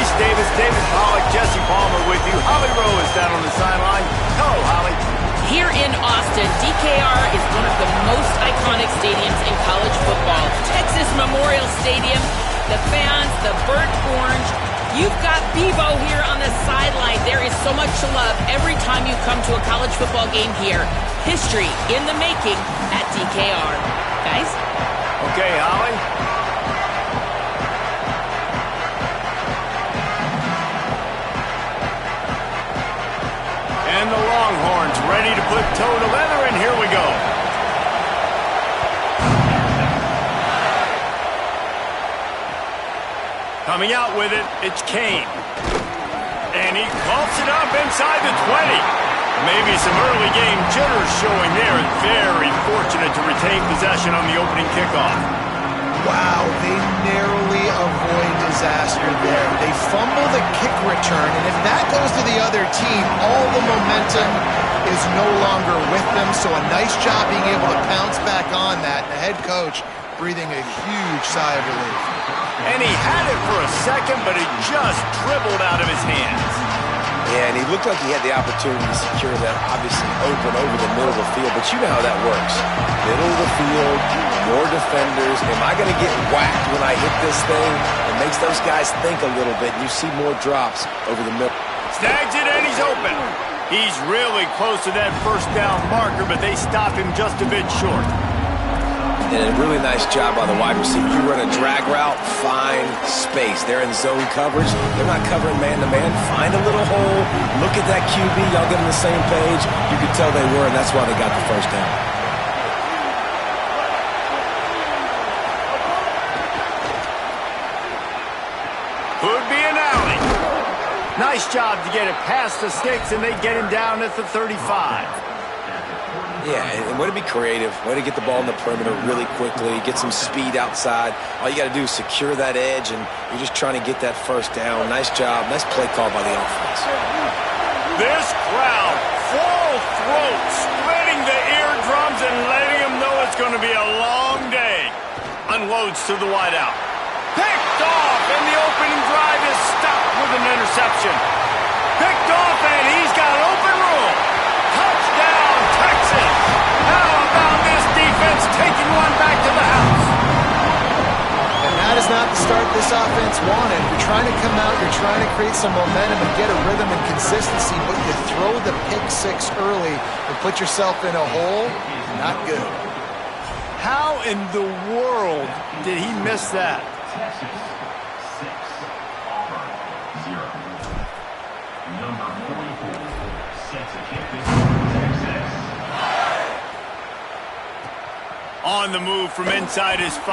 Reese Davis, David Pollack, Jesse Palmer with you. Holly Rowe is down on the sideline. Hello, Holly. Here in Austin, DKR is one of the most iconic stadiums in college football. Texas Memorial Stadium, the fans, the burnt orange. You've got Bevo here on the sideline. There is so much to love every time you come to a college football game here. History in the making at DKR. Guys? Okay, Holly. And the Longhorns ready to put toe to leather, and here we go. Coming out with it, it's Kane. And he coughs it up inside the 20. Maybe some early game jitters showing there. Very fortunate to retain possession on the opening kickoff. Wow, they narrowly avoid disaster there. They fumble the kick return, and if that goes to the other team, all the momentum is no longer with them. So a nice job being able to pounce back on that. The head coach breathing a huge sigh of relief. And he had it for a second, but it just dribbled out of his hands. Yeah, and he looked like he had the opportunity to secure that, obviously open over the middle of the field, but you know how that works. Middle of the field, more defenders. Am I going to get whacked when I hit this thing? It makes those guys think a little bit. You see more drops over the middle. Snags it, and he's open. He's really close to that first down marker, but they stop him just a bit short. And a really nice job by the wide receiver. You run a drag route, find space. They're in zone coverage. They're not covering man-to-man. Find a little hole. Look at that QB. Y'all get on the same page. You could tell they were, and that's why they got the first down. Could be an alley. Nice job to get it past the sticks, and they get him down at the 35. Yeah, and way to be creative, way to get the ball in the perimeter really quickly, get some speed outside. All you got to do is secure that edge, and you're just trying to get that first down. Nice job. Nice play call by the offense. This crowd, full throat, splitting the eardrums and letting them know it's going to be a long day. Unloads to the wideout. Picked off, and the opening drive is stopped with an interception. Picked off, and he's got open room. Touchdown, Texas! How about this defense taking one back to the house? And that is not the start this offense wanted. You're trying to come out, you're trying to create some momentum and get a rhythm and consistency, but you throw the pick six early and put yourself in a hole, not good. How in the world did he miss that? On the move from inside his 5.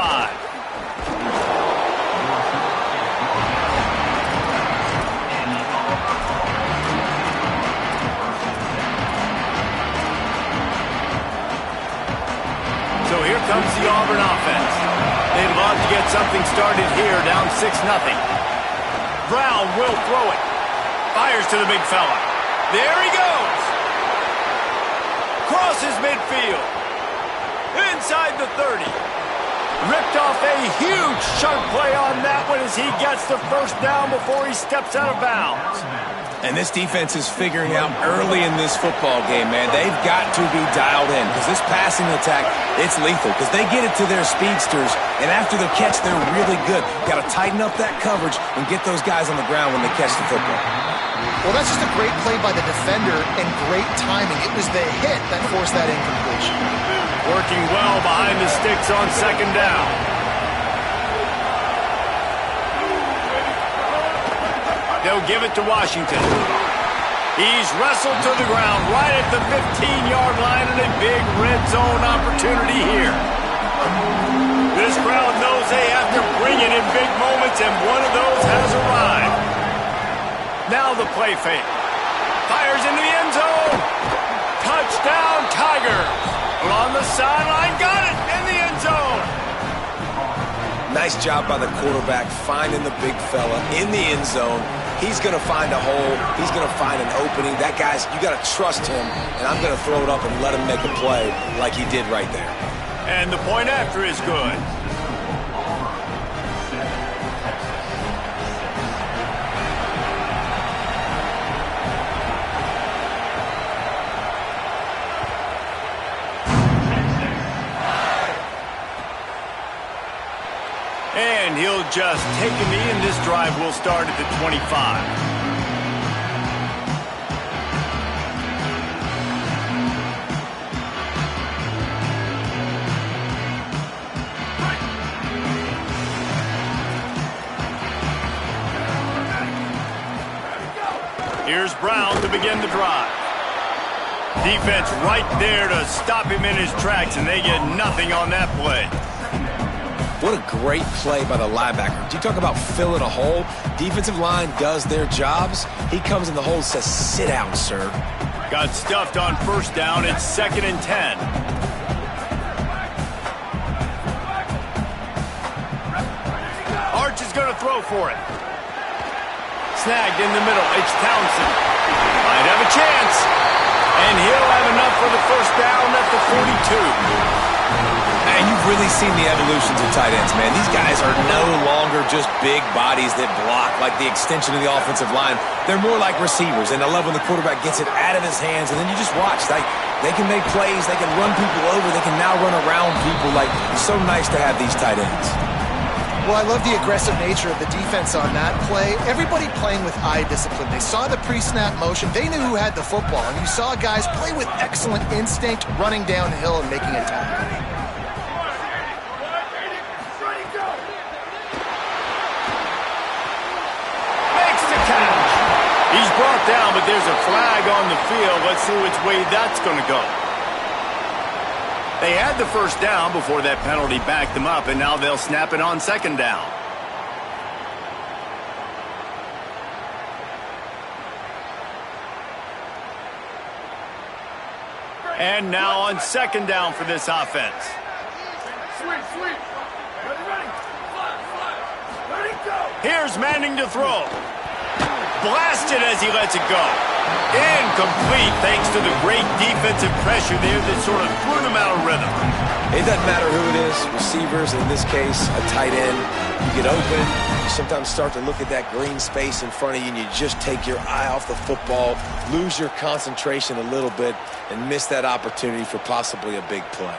So here comes the Auburn offense. They'd love to get something started here, down 6-0. Brown will throw it. Fires to the big fella. There he goes. Crosses midfield. Inside the 30. Ripped off a huge chunk play on that one as he gets the first down before he steps out of bounds. And this defense is figuring out early in this football game, man. They've got to be dialed in because this passing attack, it's lethal because they get it to their speedsters, and after the catch, they're really good. Got to tighten up that coverage and get those guys on the ground when they catch the football. Well, that's just a great play by the defender and great timing. It was the hit that forced that incompletion. Working well behind the sticks on second down. They'll give it to Washington. He's wrestled to the ground right at the 15-yard line, and a big red zone opportunity here. This crowd knows they have to bring it in big moments, and one of those has arrived. Now the play fake. Fires into the end zone. Touchdown, Tigers. On the sideline, got it in the end zone. Nice job by the quarterback finding the big fella in the end zone. He's going to find a hole. He's going to find an opening. That guy's, you got to trust him, and I'm going to throw it up and let him make a play like he did right there. And the point after is good. he'll just take a knee, and this drive will start at the 25. Here's Brown to begin the drive. Defense right there to stop him in his tracks, and they get nothing on that play. What a great play by the linebacker. Do you talk about filling a hole? Defensive line does their jobs. He comes in the hole and says, sit down, sir. Got stuffed on first down. It's 2nd and 10. Arch is going to throw for it. Snagged in the middle. It's Townsend. Might have a chance. And he'll have enough for the first down at the 42. And you've really seen the evolutions of tight ends, man. These guys are no longer just big bodies that block like the extension of the offensive line. They're more like receivers, and I love when the quarterback gets it out of his hands, and then you just watch. They can make plays. They can run people over. They can now run around people. So nice to have these tight ends. Well, I love the aggressive nature of the defense on that play. Everybody playing with eye discipline. They saw the pre-snap motion. They knew who had the football. And you saw guys play with excellent instinct, running downhill and making a tackle. Makes the catch. He's brought down, but there's a flag on the field. Let's see which way that's going to go. They had the first down before that penalty backed them up, and now they'll snap it on 2nd down. And now on 2nd down for this offense. Sweep. Ready, go. Here's Manning to throw. Blasted as he lets it go. Incomplete thanks to the great defensive pressure there that sort of threw them out of rhythm. It doesn't matter who it is, receivers, in this case, a tight end. You get open, you sometimes start to look at that green space in front of you, and you just take your eye off the football, lose your concentration a little bit, and miss that opportunity for possibly a big play.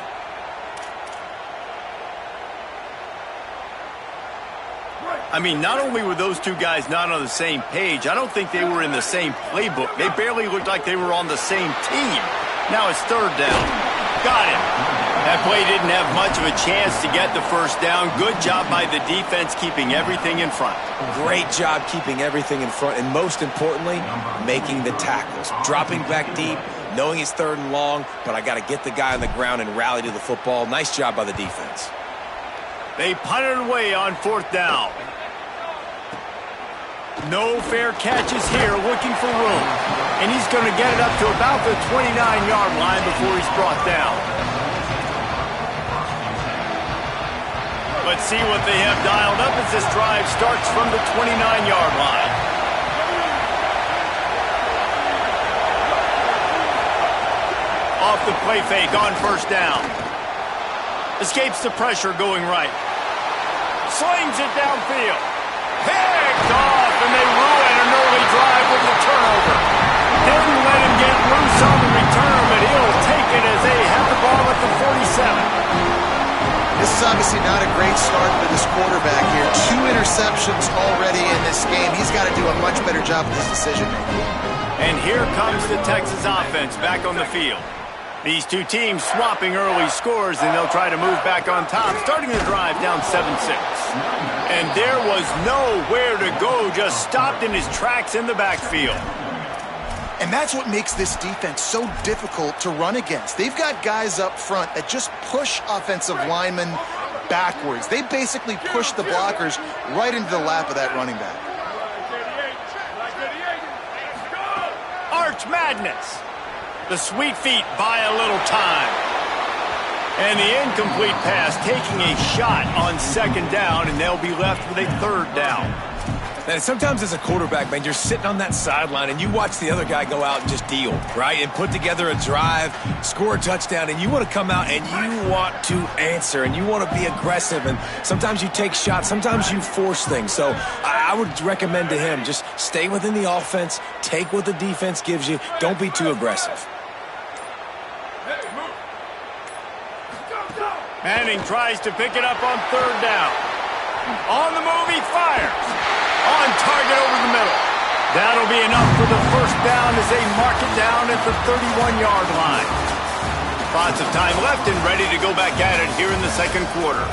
I mean, not only were those two guys not on the same page, I don't think they were in the same playbook. They barely looked like they were on the same team. Now it's 3rd down. Got it. That play didn't have much of a chance to get the first down. Good job by the defense keeping everything in front. Great job keeping everything in front, and most importantly, making the tackles. Dropping back deep, knowing it's 3rd and long, but I got to get the guy on the ground and rally to the football. Nice job by the defense. They punted away on 4th down. No fair catches here, looking for room. And he's going to get it up to about the 29-yard line before he's brought down. Let's see what they have dialed up as this drive starts from the 29-yard line. Off the play fake on 1st down. Escapes the pressure going right. Slings it downfield. Picked off, and they ruin an early drive with the turnover. Didn't let him get loose on the return, but he'll take it as they have the ball at the 47. This is obviously not a great start for this quarterback here. 2 interceptions already in this game. He's got to do a much better job with his decision-making. And here comes the Texas offense back on the field. These two teams swapping early scores, and they'll try to move back on top, starting the drive down 7-6. And there was nowhere to go, just stopped in his tracks in the backfield. And that's what makes this defense so difficult to run against. They've got guys up front that just push offensive linemen backwards. They basically push the blockers right into the lap of that running back. Arch Madness. The sweet feet buy a little time. And the incomplete pass taking a shot on 2nd down, and they'll be left with a 3rd down. And sometimes as a quarterback, man, you're sitting on that sideline and you watch the other guy go out and just deal, right? And put together a drive, score a touchdown, and you want to come out and you want to answer and you want to be aggressive. And sometimes you take shots, sometimes you force things. So I would recommend to him, just stay within the offense, take what the defense gives you, don't be too aggressive. Manning tries to pick it up on 3rd down. On the move, he fires. On target over the middle. That'll be enough for the first down as they mark it down at the 31-yard line. Lots of time left and ready to go back at it here in the second quarter.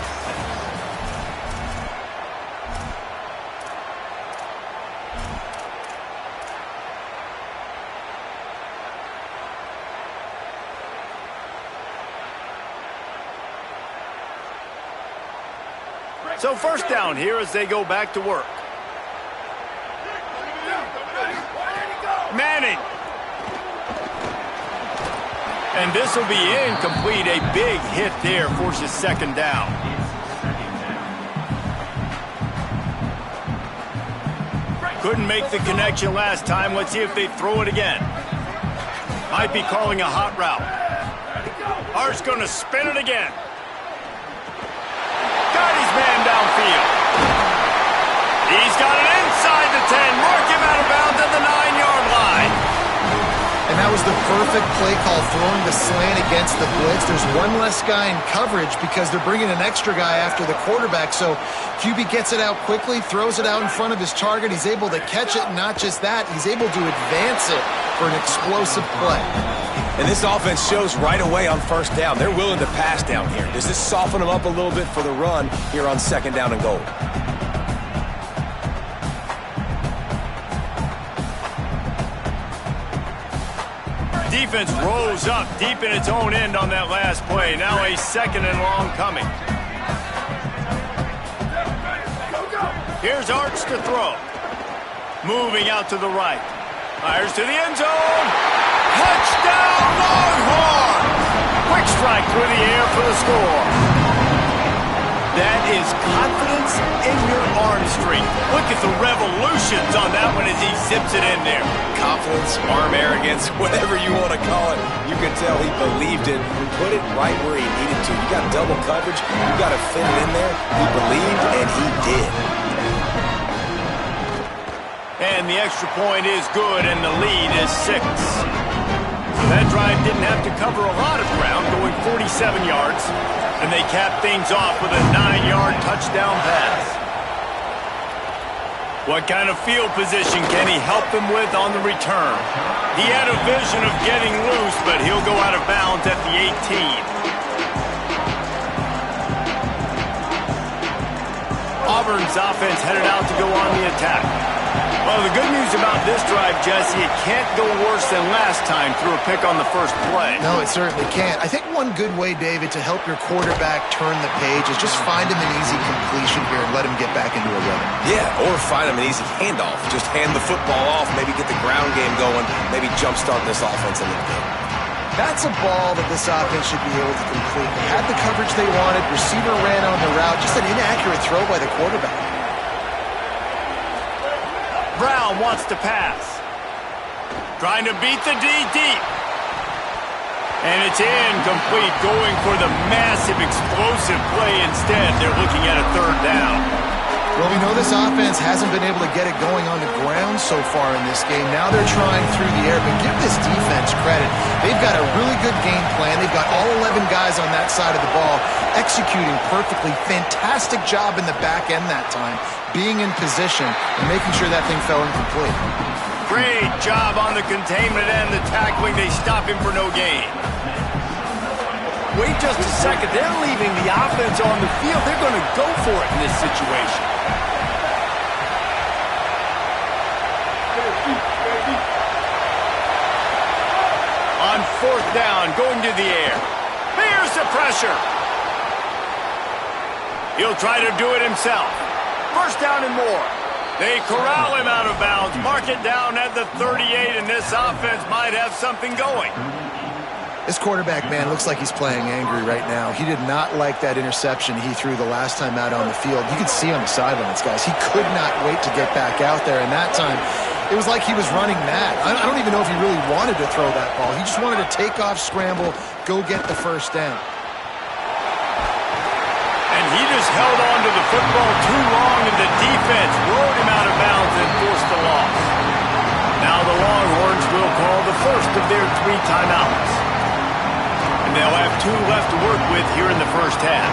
So first down here as they go back to work. Manning. And this will be incomplete. A big hit there forces second down. Couldn't make the connection last time. Let's see if they throw it again. Might be calling a hot route. Art's going to spin it again. Got his man downfield. He's got it inside the 10. Mark him out of bounds at the 9-yard line. And that was the perfect play call, throwing the slant against the blitz. There's one less guy in coverage because they're bringing an extra guy after the quarterback. So QB gets it out quickly, throws it out in front of his target. He's able to catch it, and not just that, he's able to advance it for an explosive play. And this offense shows right away on first down. They're willing to pass down here. Does this soften them up a little bit for the run here on second down and goal? Defense rose up deep in its own end on that last play. Now a second and long coming. Here's Arch to throw. Moving out to the right. Fires to the end zone. Touchdown, Longhorns! Quick strike through the air for the score. That is confidence in your arm strength. Look at the revolutions on that one as he zips it in there. Confidence, arm arrogance, whatever you want to call it. You can tell he believed it and put it right where he needed to. You got double coverage. You got to fit it in there. He believed, and he did. And the extra point is good, and the lead is 6. That drive didn't have to cover a lot of ground, going 47 yards. And they cap things off with a 9-yard touchdown pass. What kind of field position can he help them with on the return? He had a vision of getting loose, but he'll go out of bounds at the 18. Auburn's offense headed out to go on the attack. Well, the good news about this drive, Jesse, it can't go worse than last time through a pick on the first play. No, it certainly can't. I think one good way, David, to help your quarterback turn the page is just find him an easy completion here and let him get back into a rhythm. Yeah, or find him an easy handoff. Just hand the football off, maybe get the ground game going, maybe jumpstart this offense a little bit. That's a ball that this offense should be able to complete. They had the coverage they wanted. Receiver ran on the route. Just an inaccurate throw by the quarterback. Brown wants to pass. Trying to beat the D deep. And it's incomplete, going for the massive explosive play instead. They're looking at a third down. Well, we know this offense hasn't been able to get it going on the ground so far in this game. Now they're trying through the air, but give this defense credit. They've got a really good game plan. They've got all 11 guys on that side of the ball executing perfectly. Fantastic job in the back end that time, being in position and making sure that thing fell incomplete. Great job on the containment and the tackling. They stop him for no gain. Wait just a second. They're leaving the offense on the field. They're going to go for it in this situation. On fourth down, going to the air. Here's the pressure. He'll try to do it himself. First down and more. They corral him out of bounds, mark it down at the 38, and this offense might have something going. This quarterback, man, looks like he's playing angry right now. He did not like that interception he threw the last time out on the field. You could see on the sidelines, guys. He could not wait to get back out there, and that time it was like he was running mad. I don't even know if he really wanted to throw that ball. He just wanted to take off, scramble, go get the first down. And he just held on to the football too long, and the defense rode him out of bounds and forced the loss. Now the Longhorns will call the first of their 3 timeouts. And they'll have 2 left to work with here in the first half.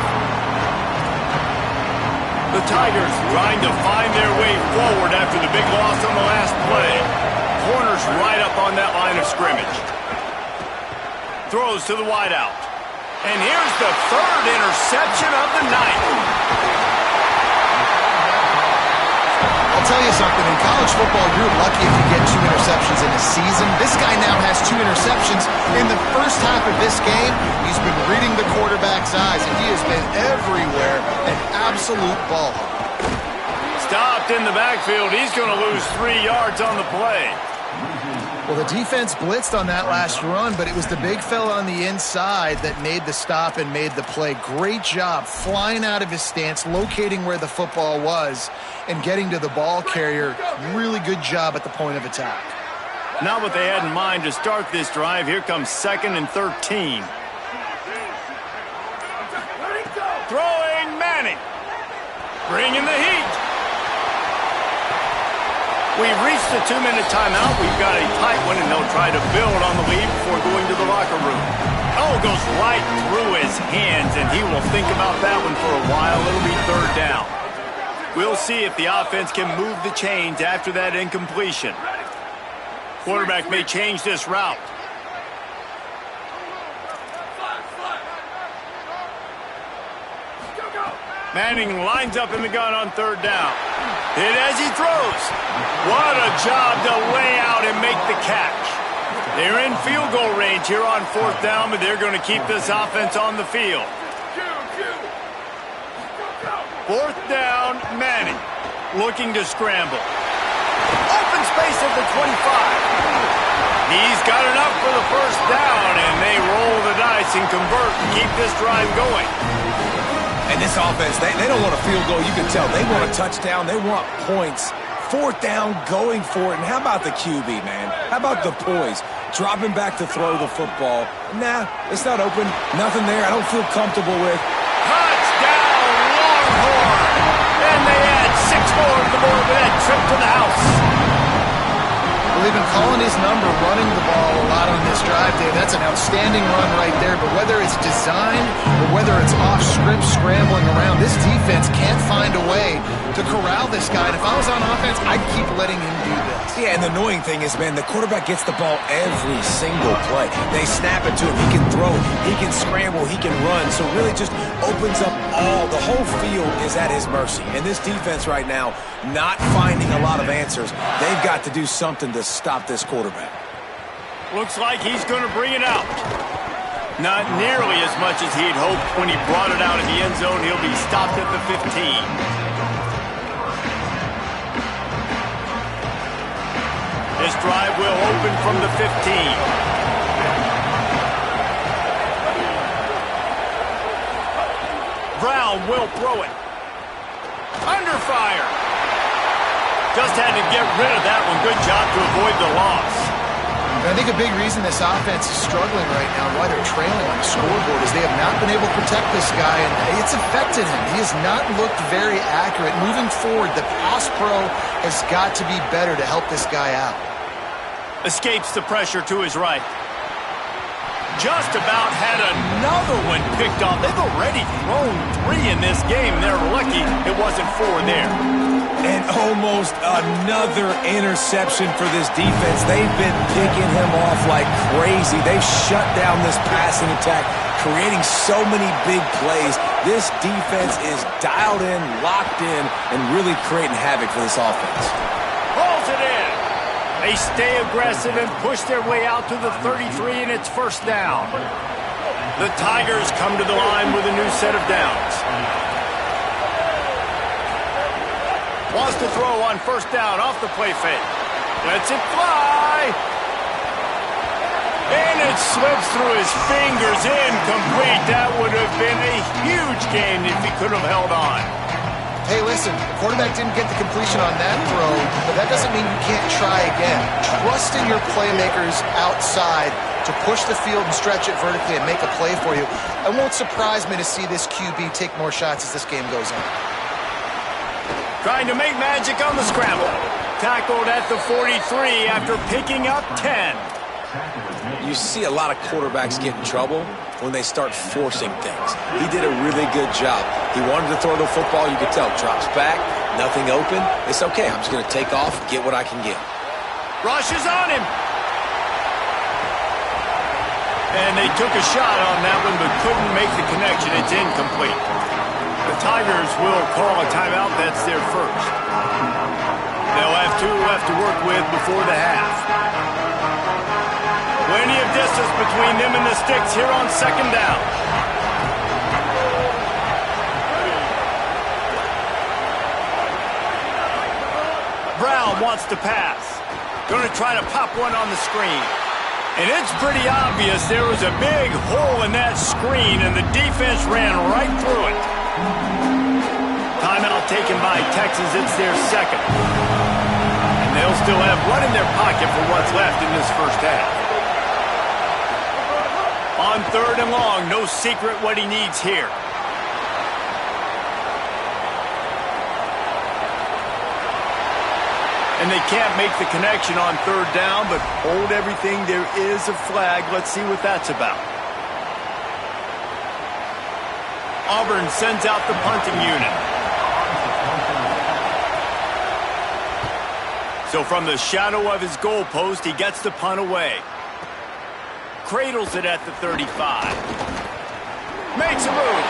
The Tigers trying to find their way forward after the big loss on the last play. Corners right up on that line of scrimmage. Throws to the wideout. And here's the third interception of the night. I'll tell you something, in college football, you're lucky if you get 2 interceptions in a season. This guy now has 2 interceptions in the first half of this game. He's been reading the quarterback's eyes, and he has been everywhere, an absolute ball hawk. Stopped in the backfield. He's going to lose 3 yards on the play. Well, the defense blitzed on that last run, but it was the big fella on the inside that made the stop and made the play. Great job flying out of his stance, locating where the football was, and getting to the ball carrier. Really good job at the point of attack. Not what they had in mind to start this drive. Here comes 2nd and 13. Throwing Manning. Bringing the heat. We've reached the 2-minute timeout. We've got a tight one, and they'll try to build on the lead before going to the locker room. Oh, goes right through his hands, and he will think about that one for a while. It'll be 3rd down. We'll see if the offense can move the chains after that incompletion. Quarterback may change this route. Manning lines up in the gun on 3rd down. Hit as he throws. What a job to lay out and make the catch. They're in field goal range here on 4th down, but they're going to keep this offense on the field. 4th down, Manning looking to scramble. Open space at the 25. He's got enough for the 1st down, and they roll the dice and convert and keep this drive going. And this offense, they don't want a field goal. You can tell they want a touchdown. They want points. 4th down, going for it. And how about the QB, man? How about the poise? Dropping back to throw the football. Nah, it's not open. Nothing there I don't feel comfortable with. Touchdown, Longhorn! And they add 6 more to the board with that trip to the house. Well, they've been calling his number, running the ball a lot on this drive, Dave. That's an outstanding run right there. But whether it's designed or whether it's off script scrambling around, this defense can't find a way to corral this guy. And if I was on offense, I'd keep letting him do this. Yeah, and the annoying thing is, man, the quarterback gets the ball every single play. They snap it to him. He can throw, he can scramble, he can run. So really just opens up the whole field is at his mercy. And this defense right now, not finding a lot of answers. They've got to do something to stop this quarterback. Looks like he's going to bring it out. Not nearly as much as he'd hoped when he brought it out of the end zone. He'll be stopped at the 15. This drive will open from the 15. Brown will throw it. Under fire. Just had to get rid of that one. Good job to avoid the loss. And I think a big reason this offense is struggling right now, why they're trailing on the scoreboard, is they have not been able to protect this guy, and it's affected him. He has not looked very accurate. Moving forward, the pass pro has got to be better to help this guy out. Escapes the pressure to his right. Just about had another one picked off. They've already thrown 3 in this game. They're lucky it wasn't 4 there. And almost another interception for this defense. They've been picking him off like crazy. They've shut down this passing attack, creating so many big plays. This defense is dialed in, locked in, and really creating havoc for this offense. Pulls it in. They stay aggressive and push their way out to the 33, and it's 1st down. The Tigers come to the line with a new set of downs. Wants to throw on 1st down off the play fake. Lets it fly. And it slips through his fingers, incomplete. That would have been a huge gain if he could have held on. Hey, listen, the quarterback didn't get the completion on that throw, but that doesn't mean you can't try again. Trust in your playmakers outside to push the field and stretch it vertically and make a play for you. It won't surprise me to see this QB take more shots as this game goes on. Trying to make magic on the scramble. Tackled at the 43 after picking up 10. You see a lot of quarterbacks get in trouble when they start forcing things. He did a really good job. He wanted to throw the football. You could tell. Drops back, nothing open. It's okay. I'm just going to take off, get what I can get. Rushes on him. And they took a shot on that one, but couldn't make the connection. It's incomplete. The Tigers will call a timeout. That's their first. They'll have two left to work with before the half. Plenty of distance between them and the sticks here on second down. Brown wants to pass. Going to try to pop one on the screen. And it's pretty obvious there was a big hole in that screen, and the defense ran right through it. Timeout taken by Texas. It's their second. And they'll still have one in their pocket for what's left in this first half. On third and long, no secret what he needs here. And they can't make the connection on third down, but hold everything. There is a flag. Let's see what that's about. Auburn sends out the punting unit. So from the shadow of his goalpost, he gets the punt away. Cradles it at the 35. Makes a move.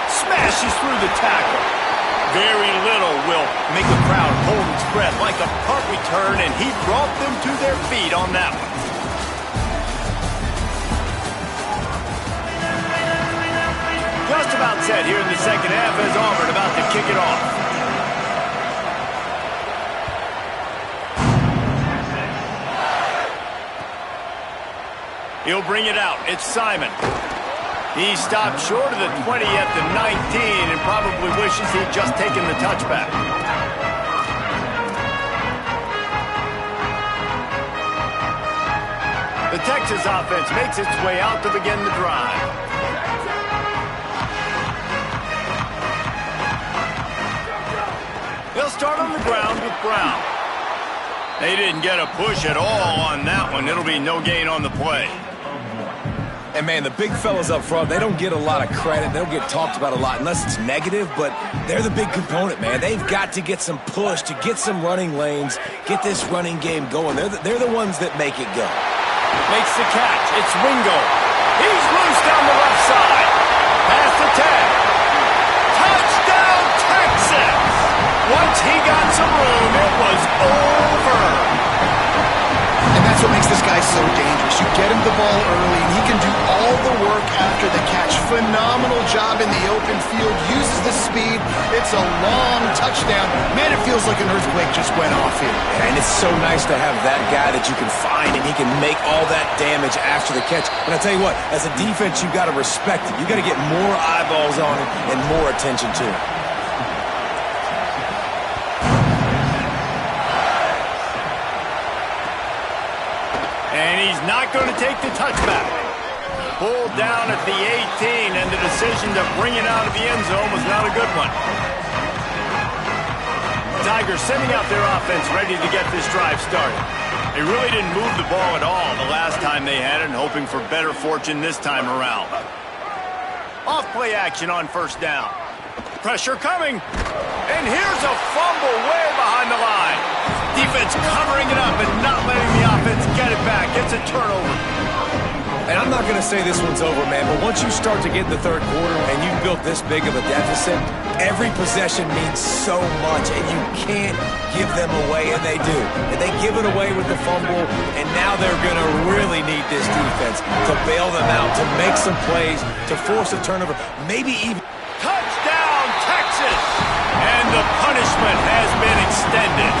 Smashes through the tackle. Very little will make the crowd hold its breath like a punt return, and he brought them to their feet on that one. Just about set here in the second half as Auburn about to kick it off. He'll bring it out. It's Simon. He stopped short of the 20 at the 19 and probably wishes he'd just taken the touchback. The Texas offense makes its way out to begin the drive. They'll start on the ground with Brown. They didn't get a push at all on that one. It'll be no gain on the play. And, man, the big fellas up front, they don't get a lot of credit. They don't get talked about a lot unless it's negative, but they're the big component, man. They've got to get some push, to get some running lanes, get this running game going. They're the ones that make it go. Makes the catch. It's Wingo. He's loose down the left side. Past the 10. Touchdown, Texas! Once he got some room, it was over. And that's what makes this guy so dangerous. You get him the ball early, and he can do all the work after the catch. Phenomenal job in the open field. Uses the speed. It's a long touchdown. Man, it feels like an earthquake just went off here. And it's so nice to have that guy that you can find, and he can make all that damage after the catch. And I tell you what, as a defense, you've got to respect it. You've got to get more eyeballs on it and more attention to it. And he's not going to take the touchback. Pulled down at the 18, and the decision to bring it out of the end zone was not a good one. Tigers sending out their offense ready to get this drive started. They really didn't move the ball at all the last time they had it, and hoping for better fortune this time around. Off play action on first down. Pressure coming. And here's a fumble way behind the line. Defense covering it up and not letting the offense get it back. It's a turnover. And I'm not going to say this one's over, man, but once you start to get in the third quarter and you've built this big of a deficit, every possession means so much, and you can't give them away, and they do. And they give it away with the fumble, and now they're going to really need this defense to bail them out, to make some plays, to force a turnover, maybe even... Touchdown, Texas! And the punishment has been extended.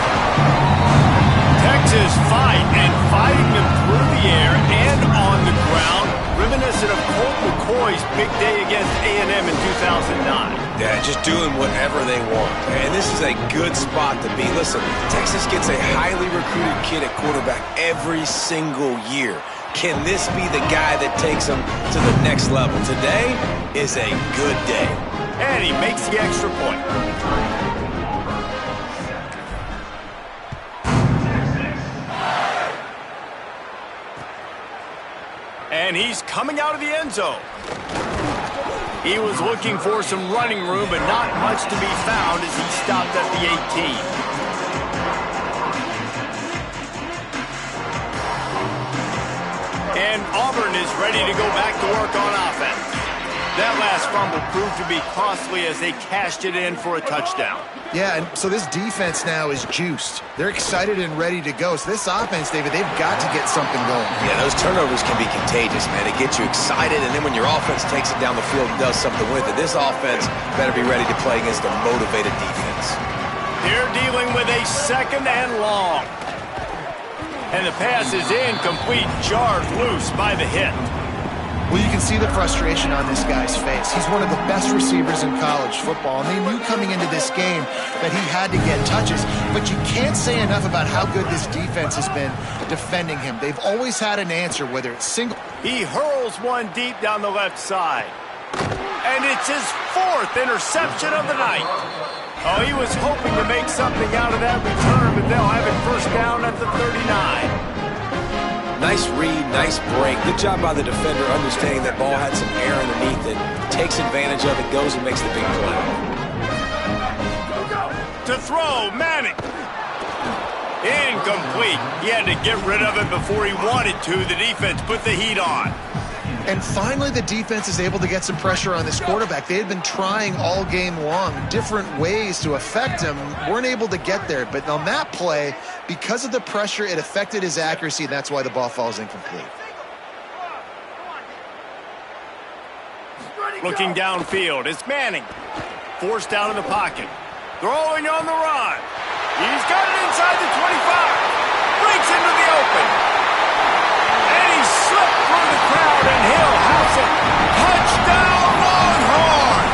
Texas fighting them through the air and on the ground, reminiscent of Colt McCoy's big day against A&M in 2009. Yeah, just doing whatever they want. And this is a good spot to be. Listen, Texas gets a highly recruited kid at quarterback every single year. Can this be the guy that takes them to the next level? Today is a good day. And he makes the extra point. And And he's coming out of the end zone. He was looking for some running room, but not much to be found as he stopped at the 18. And Auburn is ready to go back to work on offense. That last fumble proved to be costly as they cashed it in for a touchdown. Yeah, and so this defense now is juiced. They're excited and ready to go. So this offense, David, they've got to get something going. Yeah, those turnovers can be contagious, man. It gets you excited, and then when your offense takes it down the field and does something with it, this offense better be ready to play against a motivated defense. They're dealing with a 2nd and long. And the pass is incomplete, jarred loose by the hit. Well, you can see the frustration on this guy's face. He's one of the best receivers in college football, and they knew coming into this game that he had to get touches, but you can't say enough about how good this defense has been defending him. They've always had an answer, whether it's single. He hurls one deep down the left side. And it's his 4th interception of the night. Oh, he was hoping to make something out of that return, but they'll have it first down at the 39. Nice read, nice break. Good job by the defender understanding that ball had some air underneath it, takes advantage of it, goes and makes the big play. To throw, Manning. Incomplete. He had to get rid of it before he wanted to. The defense put the heat on. And finally, the defense is able to get some pressure on this quarterback. They had been trying all game long different ways to affect him, weren't able to get there. But on that play, because of the pressure, it affected his accuracy, and that's why the ball falls incomplete. Looking downfield, it's Manning. Forced down in the pocket. Throwing on the run. He's got it inside the 25. Breaks into the open. And he slipped through the crowd, and Hill has it. Touchdown, Longhorn!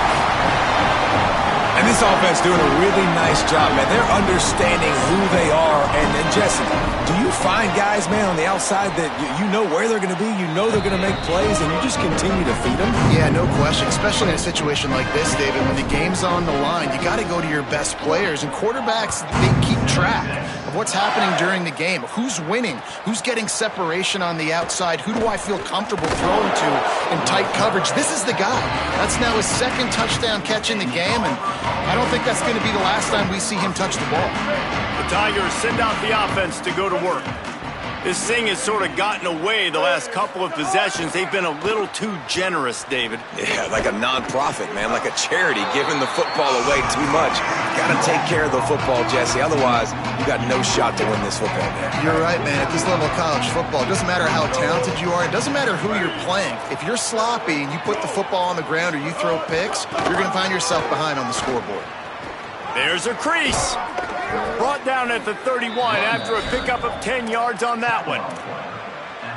And this offense doing a really nice job, man. They're understanding who they are. And Jesse, do you find guys, man, on the outside that you know where they're going to be, you know they're going to make plays, and you just continue to feed them? Yeah, no question, especially in a situation like this, David. When the game's on the line, you got to go to your best players. And quarterbacks, they keep track of what's happening during the game. Who's winning? Who's getting separation on the outside? Who do I feel comfortable throwing to in tight coverage? This is the guy. That's now his 2nd touchdown catch in the game, and I don't think that's going to be the last time we see him touch the ball. The Tigers send out the offense to go to work. This thing has sort of gotten away the last couple of possessions. They've been a little too generous, David. Yeah, like a non-profit, man, like a charity, giving the football away too much. Got to take care of the football, Jesse. Otherwise, you got no shot to win this football game. You're right, man. At this level of college football, it doesn't matter how talented you are. It doesn't matter who you're playing. If you're sloppy and you put the football on the ground or you throw picks, you're going to find yourself behind on the scoreboard. There's a crease. Brought down at the 31 after a pickup of 10 yards on that one.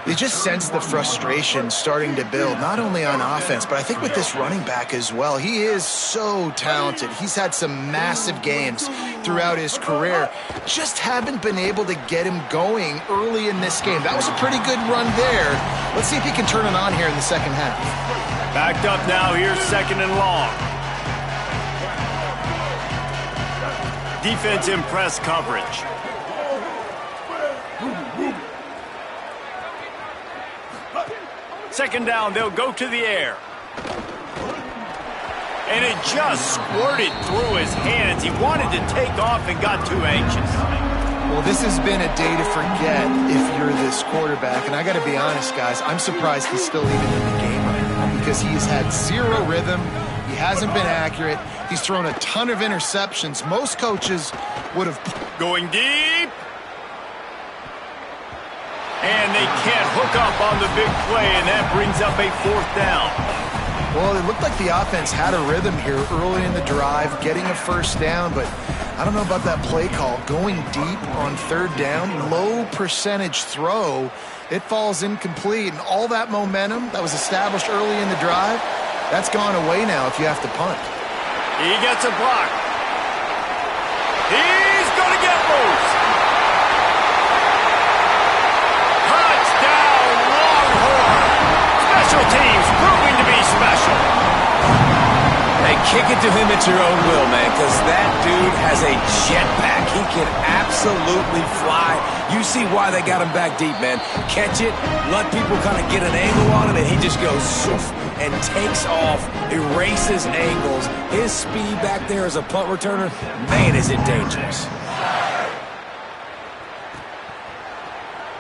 You just sense the frustration starting to build, not only on offense, but I think with this running back as well. He is so talented. He's had some massive games throughout his career. Just haven't been able to get him going early in this game. That was a pretty good run there. Let's see if he can turn it on here in the second half. Backed up now, here's 2nd and long. Defense in press coverage. Second down, they'll go to the air. And it just squirted through his hands. He wanted to take off and got too anxious. Well, this has been a day to forget if you're this quarterback. And I got to be honest, guys, I'm surprised he's still even in the game right now because he has had zero rhythm. He hasn't been accurate. He's thrown a ton of interceptions. Most coaches would have... Going deep. And they can't hook up on the big play, and that brings up a 4th down. Well, it looked like the offense had a rhythm here early in the drive, getting a first down, but I don't know about that play call. Going deep on 3rd down, low percentage throw, it falls incomplete, and all that momentum that was established early in the drive, that's gone away now if you have to punt. He gets a block. He's going to get loose. Touchdown, Longhorn. Special teams proving to be special. Hey, kick it to him at your own will, man, because that dude has a jetpack. He can absolutely fly. You see why they got him back deep, man. Catch it, let people kind of get an angle on it, and he just goes zoof and takes off, erases angles. His speed back there as a punt returner, man, is it dangerous.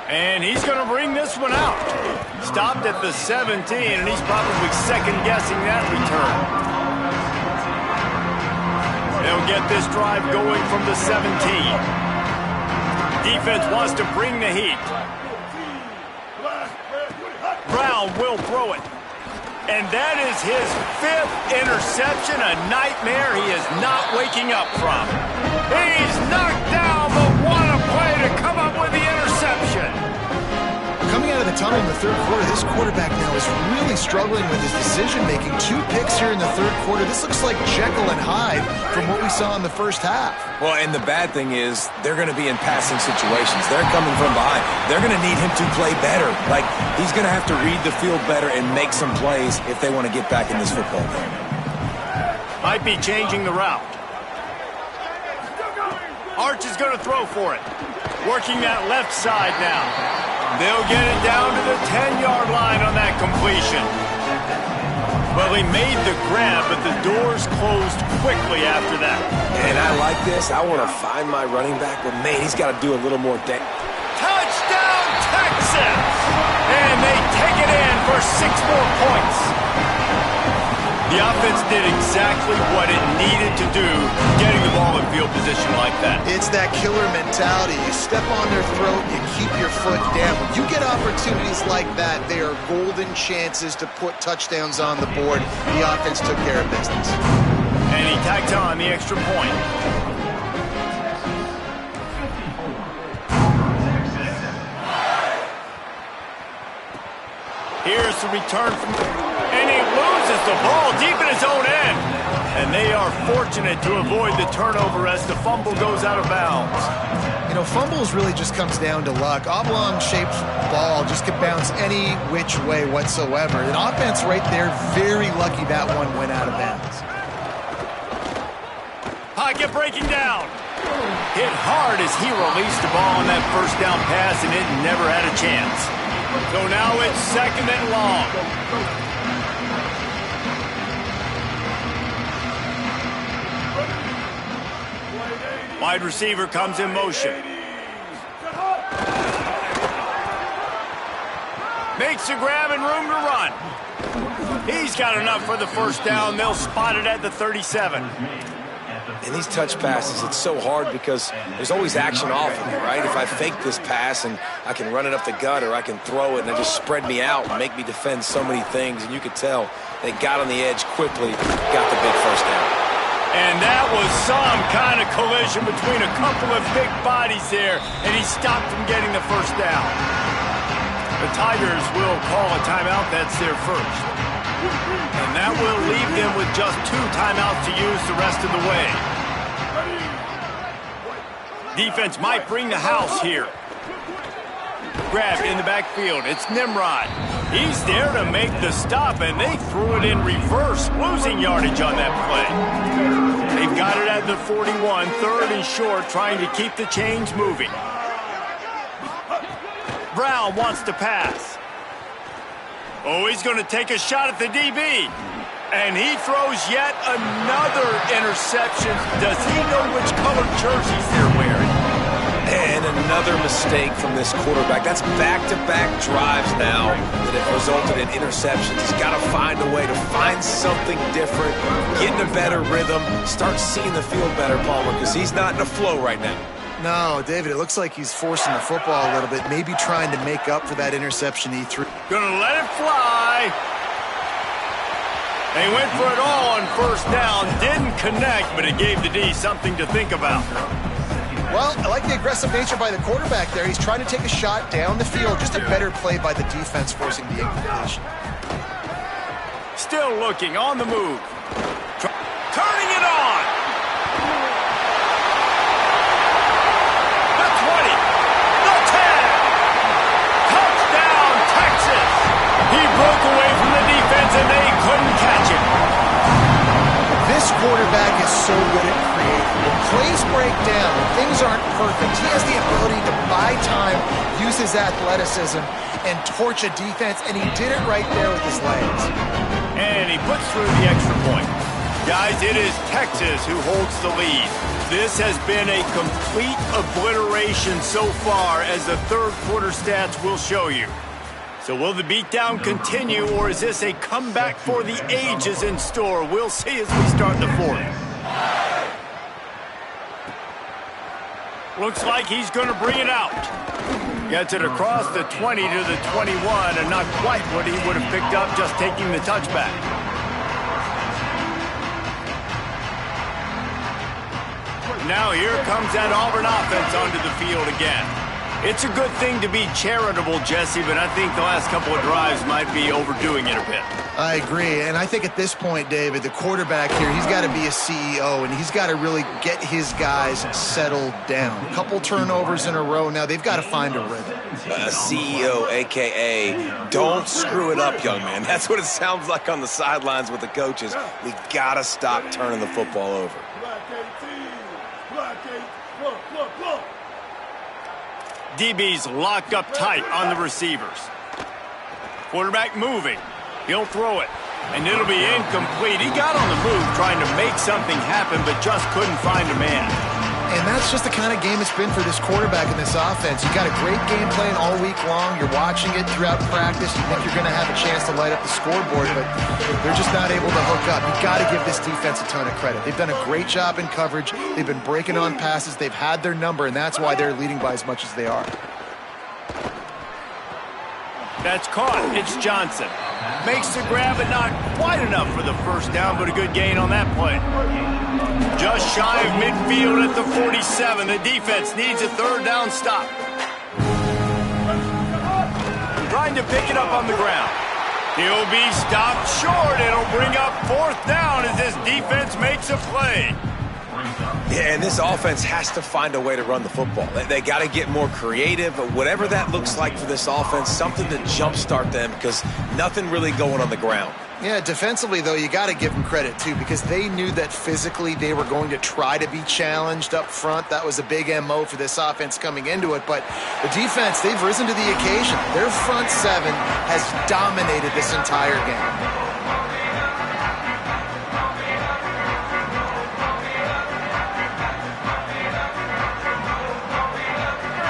And he's going to bring this one out. Stopped at the 17, and he's probably second-guessing that return. They'll get this drive going from the 17. Defense wants to bring the heat. Brown will throw it. And that is his 5th interception, a nightmare he is not waking up from. He's knocked down, but what a play to come up with the interception. Coming out of the tunnel in the third quarter, this quarterback now is really struggling with his decision-making. 2 picks here in the third quarter. This looks like Jekyll and Hyde from what we saw in the first half. Well, and the bad thing is they're going to be in passing situations. They're coming from behind. They're going to need him to play better. Like, he's going to have to read the field better and make some plays if they want to get back in this football game. Might be changing the route. Arch is going to throw for it. Working that left side now. They'll get it down to the 10-yard line on that completion. Well, he made the grab, but the doors closed quickly after that. And I like this. I want to find my running back, but, man, he's got to do a little more Touchdown, Texas! And they take it in for 6 more points. The offense did exactly what it needed to do, getting the ball in field position like that. It's that killer mentality. You step on their throat, you keep your foot down. When you get opportunities like that, they are golden chances to put touchdowns on the board. The offense took care of business. And he tacked on the extra point. Here's the return from... And he loses the ball deep in his own end. And they are fortunate to avoid the turnover as the fumble goes out of bounds. You know, fumbles really just comes down to luck. Oblong-shaped ball just could bounce any which way whatsoever. An offense right there, very lucky that one went out of bounds. Pocket breaking down. Hit hard as he released the ball on that first down pass, and it never had a chance. So now it's 2nd and long. Wide receiver comes in motion. Makes a grab and room to run. He's got enough for the first down. They'll spot it at the 37. In these touch passes, it's so hard because there's always action off of me, right? If I fake this pass and I can run it up the gut or I can throw it and it just spread me out and make me defend so many things, and you could tell they got on the edge quickly, got the big first down. And that was some kind of collision between a couple of big bodies there, and he stopped from getting the first down. The Tigers will call a timeout. That's their first. And that will leave them with just 2 timeouts to use the rest of the way. Defense might bring the house here. Grab in the backfield. It's Nimrod. He's there to make the stop, and they threw it in reverse, losing yardage on that play. They've got it at the 41, 3rd and short, trying to keep the chains moving. Brown wants to pass. Oh, he's going to take a shot at the DB. And he throws yet another interception. Does he know which color jerseys they're wearing? And another mistake from this quarterback. That's back-to-back drives now that have resulted in interceptions. He's got to find a way to find something different, get in a better rhythm, start seeing the field better, Palmer, because he's not in a flow right now. No, David, it looks like he's forcing the football a little bit, maybe trying to make up for that interception he threw. Gonna let it fly. They went for it all on first down, didn't connect, but it gave the D something to think about. Well, I like the aggressive nature by the quarterback there. He's trying to take a shot down the field. Just a better play by the defense forcing the incompletion. Still looking, on the move. Turning it on. The 20. The 10. Touchdown, Texas. He broke away from the defense and they couldn't catch him. This quarterback is so good at creating. plays break down, when things aren't perfect, he has the ability to buy time, use his athleticism, and torch a defense, and he did it right there with his legs. And he puts through the extra point. Guys, it is Texas who holds the lead. This has been a complete obliteration so far, as the third quarter stats will show you. So will the beatdown continue, or is this a comeback for the ages in store? We'll see as we start the fourth. Looks like he's going to bring it out. Gets it across the 20 to the 21, and not quite what he would have picked up just taking the touchback. Now here comes that Auburn offense onto the field again. It's a good thing to be charitable, Jesse, but I think the last couple of drives might be overdoing it a bit. I agree, and I think at this point, David, the quarterback here, he's got to be a CEO, and he's got to really get his guys settled down. A couple turnovers in a row now. They've got to find a rhythm. A CEO, a.k.a. don't screw it up, young man. That's what it sounds like on the sidelines with the coaches. We got to stop turning the football over. DB's locked up tight on the receivers. Quarterback moving. He'll throw it, and it'll be incomplete. He got on the move trying to make something happen, but just couldn't find a man. And that's just the kind of game it's been for this quarterback in this offense. You got a great game plan all week long. You're watching it throughout practice. You think you're going to have a chance to light up the scoreboard, but they're just not able to hook up. You've got to give this defense a ton of credit. They've done a great job in coverage. They've been breaking on passes. They've had their number, and that's why they're leading by as much as they are. That's caught. It's Johnson. Makes the grab, but not quite enough for the first down, but a good gain on that play. Just shy of midfield at the 47. The defense needs a third down stop. Trying to pick it up on the ground. He'll be stopped short. It'll bring up fourth down as this defense makes a play. Yeah, and this offense has to find a way to run the football. They got to get more creative, whatever that looks like for this offense, something to jumpstart them, because nothing really going on the ground. Yeah, defensively, though, you got to give them credit, too, because they knew that physically they were going to try to be challenged up front. That was a big MO for this offense coming into it. But the defense, they've risen to the occasion. Their front seven has dominated this entire game.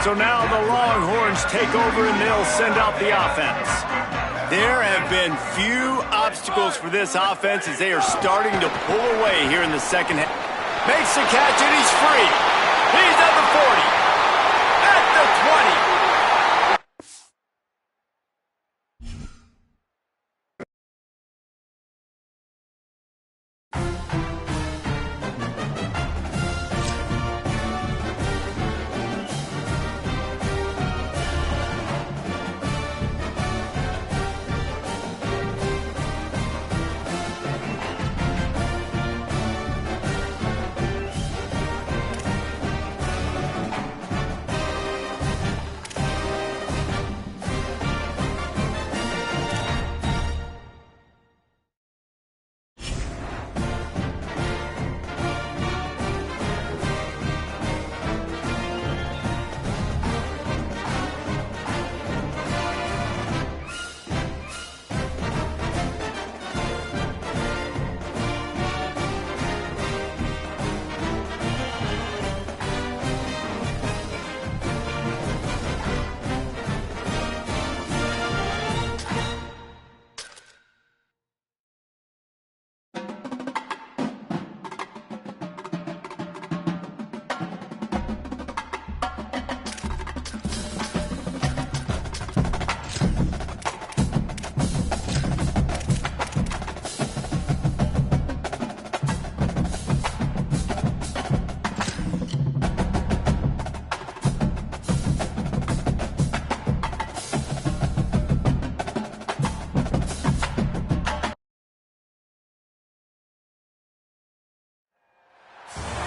So now the Longhorns take over and they'll send out the offense. There have been few obstacles for this offense as they are starting to pull away here in the second half. Makes the catch and he's free. He's at the 40, at the 20.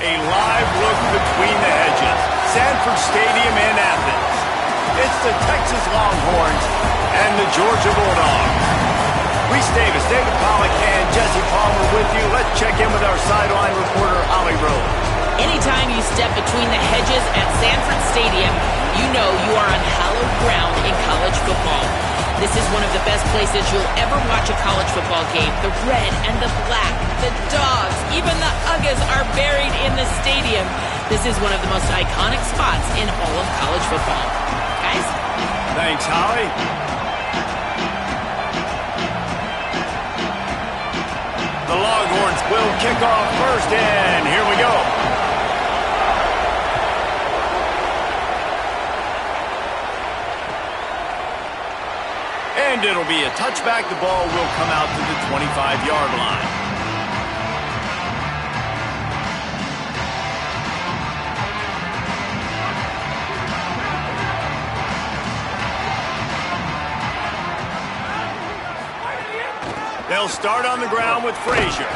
A live look between the hedges. Sanford Stadium in Athens. It's the Texas Longhorns and the Georgia Bulldogs. Reese Davis, David Pollack, and Jesse Palmer with you. Let's check in with our sideline reporter, Holly Rose. Anytime you step between the hedges at Sanford Stadium, you know you are on hallowed ground in college football. This is one of the best places you'll ever watch a college football game. The red and the black, the dogs, even the Uggas are buried in the stadium. This is one of the most iconic spots in all of college football. Guys? Thanks, Holly. The Longhorns will kick off first, and here we go. And it'll be a touchback. The ball will come out to the 25-yard line. They'll start on the ground with Frazier.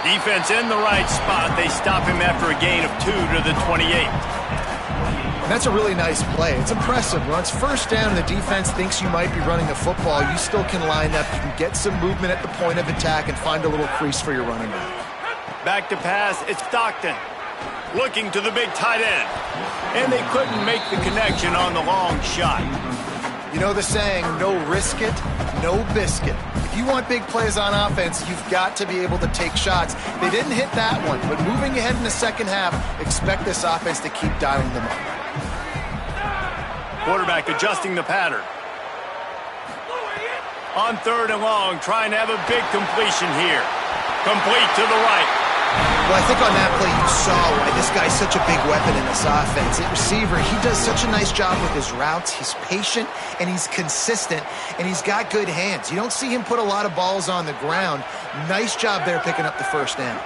Defense in the right spot. They stop him after a gain of 2 to the 28. And that's a really nice play. It's impressive. When it's first down and the defense thinks you might be running the football, you still can line up. You can get some movement at the point of attack and find a little crease for your running back. Back to pass, it's Stockton. Looking to the big tight end. And they couldn't make the connection on the long shot. You know the saying, no risk it, no biscuit. If you want big plays on offense, you've got to be able to take shots. They didn't hit that one, but moving ahead in the second half, expect this offense to keep dialing them up. Quarterback adjusting the pattern. On 3rd and long, trying to have a big completion here. Complete to the right. Well, I think on that play you saw why this guy's such a big weapon in this offense. At receiver, he does such a nice job with his routes. He's patient, and he's consistent, and he's got good hands. You don't see him put a lot of balls on the ground. Nice job there picking up the first down.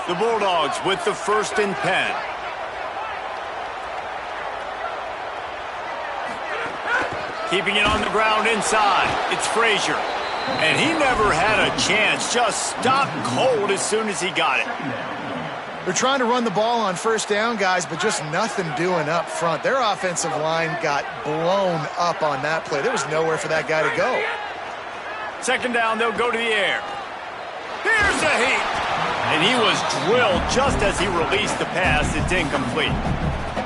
The Bulldogs with the 1st and 10. Keeping it on the ground inside. It's Frazier. And he never had a chance. Just stopped cold as soon as he got it. They're trying to run the ball on first down, guys, but just nothing doing up front. Their offensive line got blown up on that play. There was nowhere for that guy to go. 2nd down, they'll go to the air. Here's a heat. And he was drilled just as he released the pass. It's incomplete.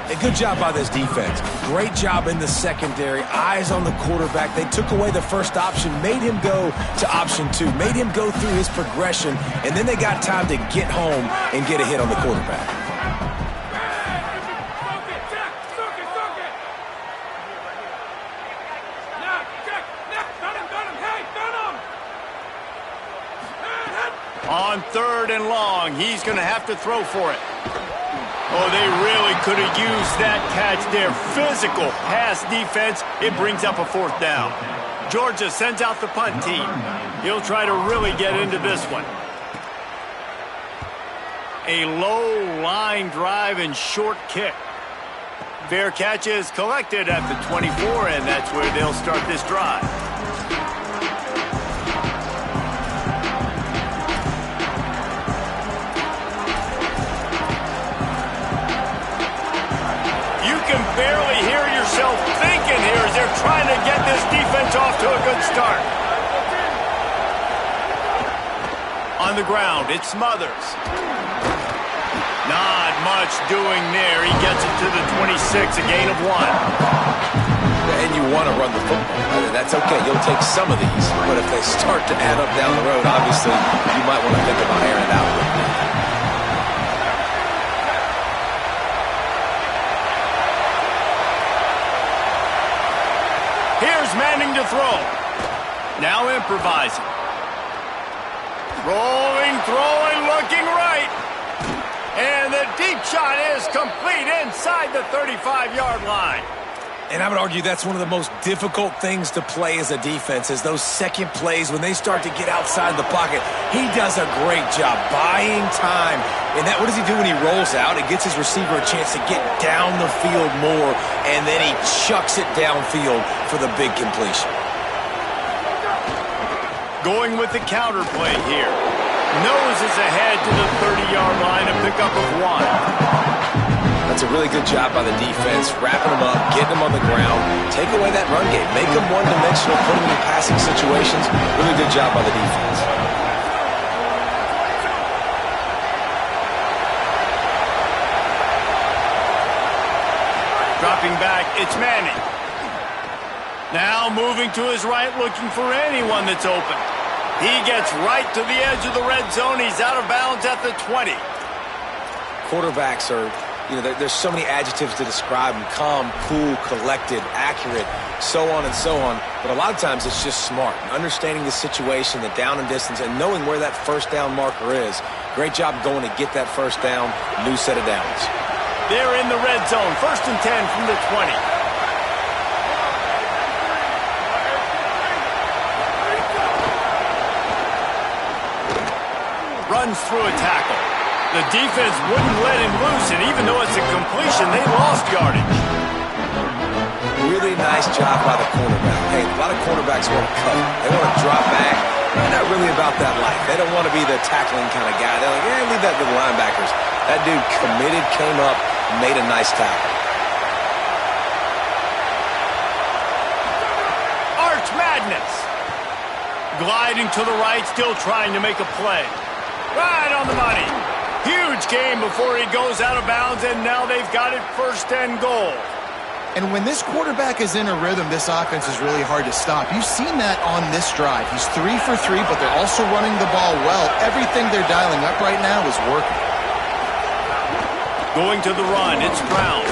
A good job by this defense. Great job in the secondary. Eyes on the quarterback. They took away the first option, made him go to option 2, made him go through his progression, and then they got time to get home and get a hit on the quarterback. On 3rd and long, he's going to have to throw for it. Oh, they really could have used that catch there. Physical pass defense. It brings up a 4th down. Georgia sends out the punt team. He'll try to really get into this one. A low line drive and short kick. Fair catch is collected at the 24, and that's where they'll start this drive. Barely hear yourself thinking here as they're trying to get this defense off to a good start. On the ground, it's Smothers. Not much doing there. He gets it to the 26, a gain of 1. And you want to run the football. That's okay. You'll take some of these. But if they start to add up down the road, obviously, you might want to think about airing it out a little bit. Here's Manning to throw. Now improvising. Rolling, throwing, looking right. And the deep shot is complete inside the 35-yard line. And I would argue that's one of the most difficult things to play as a defense is those second plays when they start to get outside the pocket. He does a great job buying time. And what does he do when he rolls out? It gets his receiver a chance to get down the field more, and then he chucks it downfield for the big completion. Going with the counter play here. Noses ahead to the 30-yard line, a pickup of 1. That's a really good job by the defense, wrapping them up, getting them on the ground, take away that run game, make them one-dimensional, put them in passing situations. Really good job by the defense. Dropping back, it's Manning. Now moving to his right, looking for anyone that's open. He gets right to the edge of the red zone. He's out of bounds at the 20. Quarterbacks are, there's so many adjectives to describe them. Calm, cool, collected, accurate, so on and so on. But a lot of times it's just smart. Understanding the situation, the down and distance, and knowing where that first down marker is. Great job going to get that first down. New set of downs. They're in the red zone. 1st and 10 from the 20. Runs through a tackle. The defense wouldn't let him loose, and even though it's a completion, they lost yardage. Really nice job by the cornerback. Hey, a lot of cornerbacks want to cut. They want to drop back. They're not really about that life. They don't want to be the tackling kind of guy. They're like, leave that to the linebackers. That dude committed, came up, and made a nice tackle. Arch Madness. Gliding to the right, still trying to make a play. Right on the money. Huge game before he goes out of bounds, and now they've got it 1st and goal. And when this quarterback is in a rhythm, this offense is really hard to stop. You've seen that on this drive. He's 3 for 3, but they're also running the ball well. Everything they're dialing up right now is working. Going to the run, it's Brown.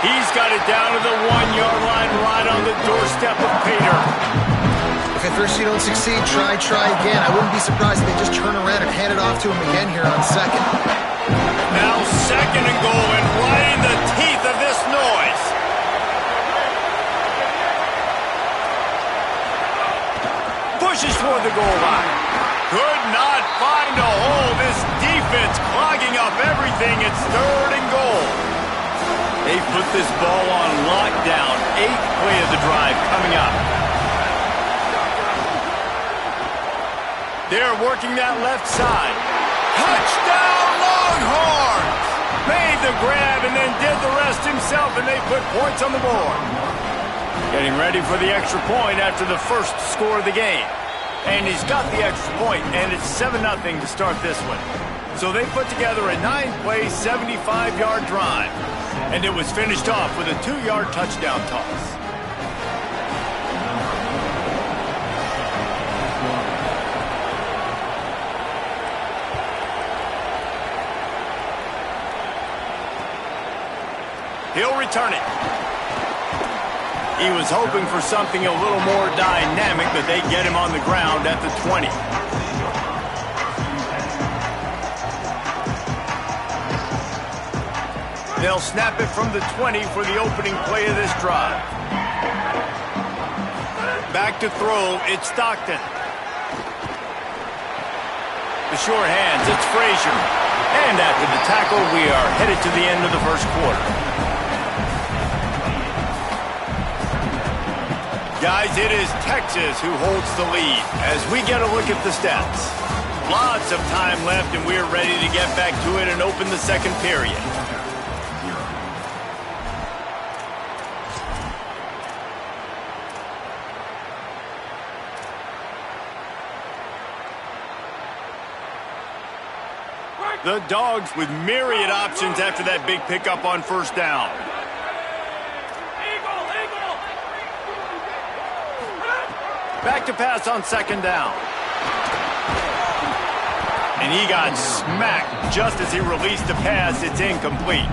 He's got it down to the 1-yard line, right on the doorstep of Pater. If at first you don't succeed, try again. I wouldn't be surprised if they just turn around and hand it off to him again here on 2nd. Now 2nd and goal, and right in the teeth of this noise. Pushes toward the goal line. Could not find a hole. This defense clogging up everything. It's 3rd and goal. They put this ball on lockdown. 8th play of the drive coming up. They're working that left side. Touchdown, Longhorns! Made the grab and then did the rest himself, and they put points on the board. Getting ready for the extra point after the first score of the game. And he's got the extra point, and it's 7-0 to start this one. So they put together a 9-play, 75-yard drive. And it was finished off with a 2-yard touchdown toss. He'll return it. He was hoping for something a little more dynamic, but they get him on the ground at the 20. They'll snap it from the 20 for the opening play of this drive. Back to throw, it's Stockton. The short hands, it's Frazier. And after the tackle, we are headed to the end of the first quarter. Guys, it is Texas who holds the lead as we get a look at the stats. Lots of time left, and we're ready to get back to it and open the second period. The Dogs with myriad options after that big pickup on 1st down. Back to pass on 2nd down. And he got smacked just as he released the pass. It's incomplete.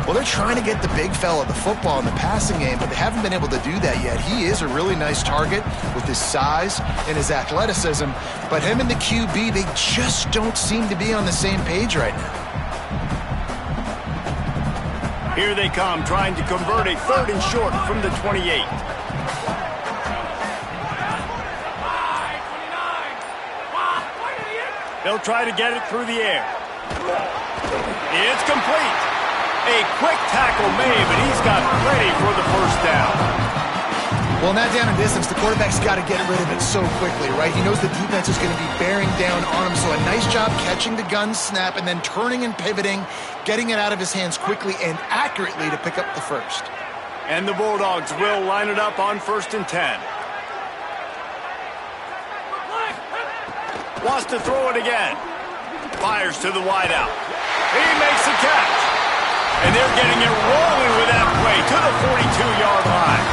Well, they're trying to get the big fella the football in the passing game, but they haven't been able to do that yet. He is a really nice target with his size and his athleticism, but him and the QB, they just don't seem to be on the same page right now. Here they come, trying to convert a 3rd and short from the 28. They'll try to get it through the air. It's complete. A quick tackle made, but he's got plenty for the 1st down. Well, now down in distance, the quarterback's got to get rid of it so quickly, right? He knows the defense is going to be bearing down on him, so a nice job catching the gun snap and then turning and pivoting, getting it out of his hands quickly and accurately to pick up the 1st. And the Bulldogs will line it up on 1st and 10. Wants to throw it again. Fires to the wideout. He makes the catch. And they're getting it rolling with that play to the 42-yard line.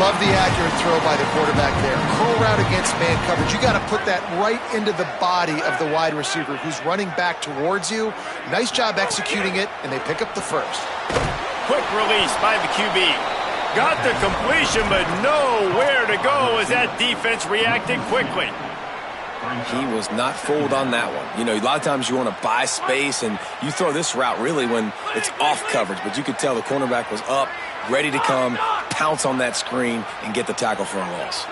Love the accurate throw by the quarterback there. Curl route against man coverage. You got to put that right into the body of the wide receiver who's running back towards you. Nice job executing it, and they pick up the first. Quick release by the QB. Got the completion, but nowhere to go as that defense reacted quickly. He was not fooled on that one. You know, a lot of times you want to buy space, and you throw this route really when it's off coverage. But you could tell the cornerback was up, ready to come, pounce on that screen, and get the tackle for a loss.